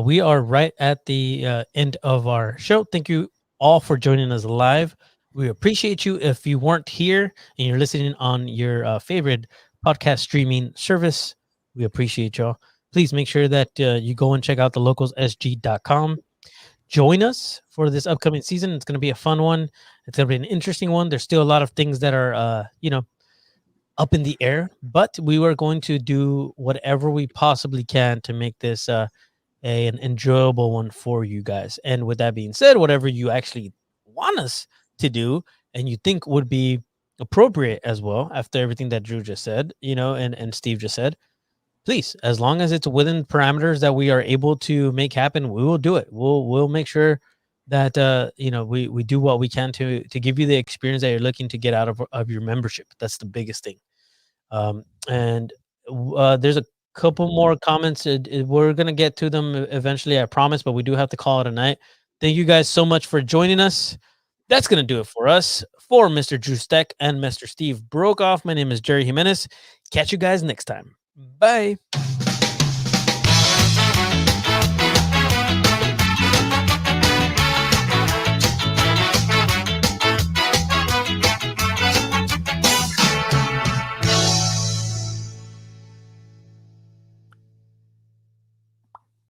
We are right at the end of our show. Thank you all for joining us live. We appreciate you. If you weren't here and you're listening on your favorite podcast streaming service, we appreciate y'all. Please make sure that you go and check out the localsSG.com. Join us for this upcoming season. It's going to be a fun one. It's going to be an interesting one. There's still a lot of things that are, up in the air, but we are going to do whatever we possibly can to make this an enjoyable one for you guys. And with that being said, whatever you actually want us to do and you think would be appropriate as well, after everything that Drew just said, and Steve just said, please, as long as it's within parameters that we are able to make happen, we will do it. We'll make sure that we do what we can to give you the experience that you're looking to get out of your membership. That's the biggest thing. And there's a couple more comments. We're gonna get to them eventually, I promise, but we do have to call it a night. Thank you guys so much for joining us. That's gonna do it for us. For Mr. Drew Steck and Mr. Steve Brokoff, my name is Jerry Jimenez. Catch you guys next time. Bye.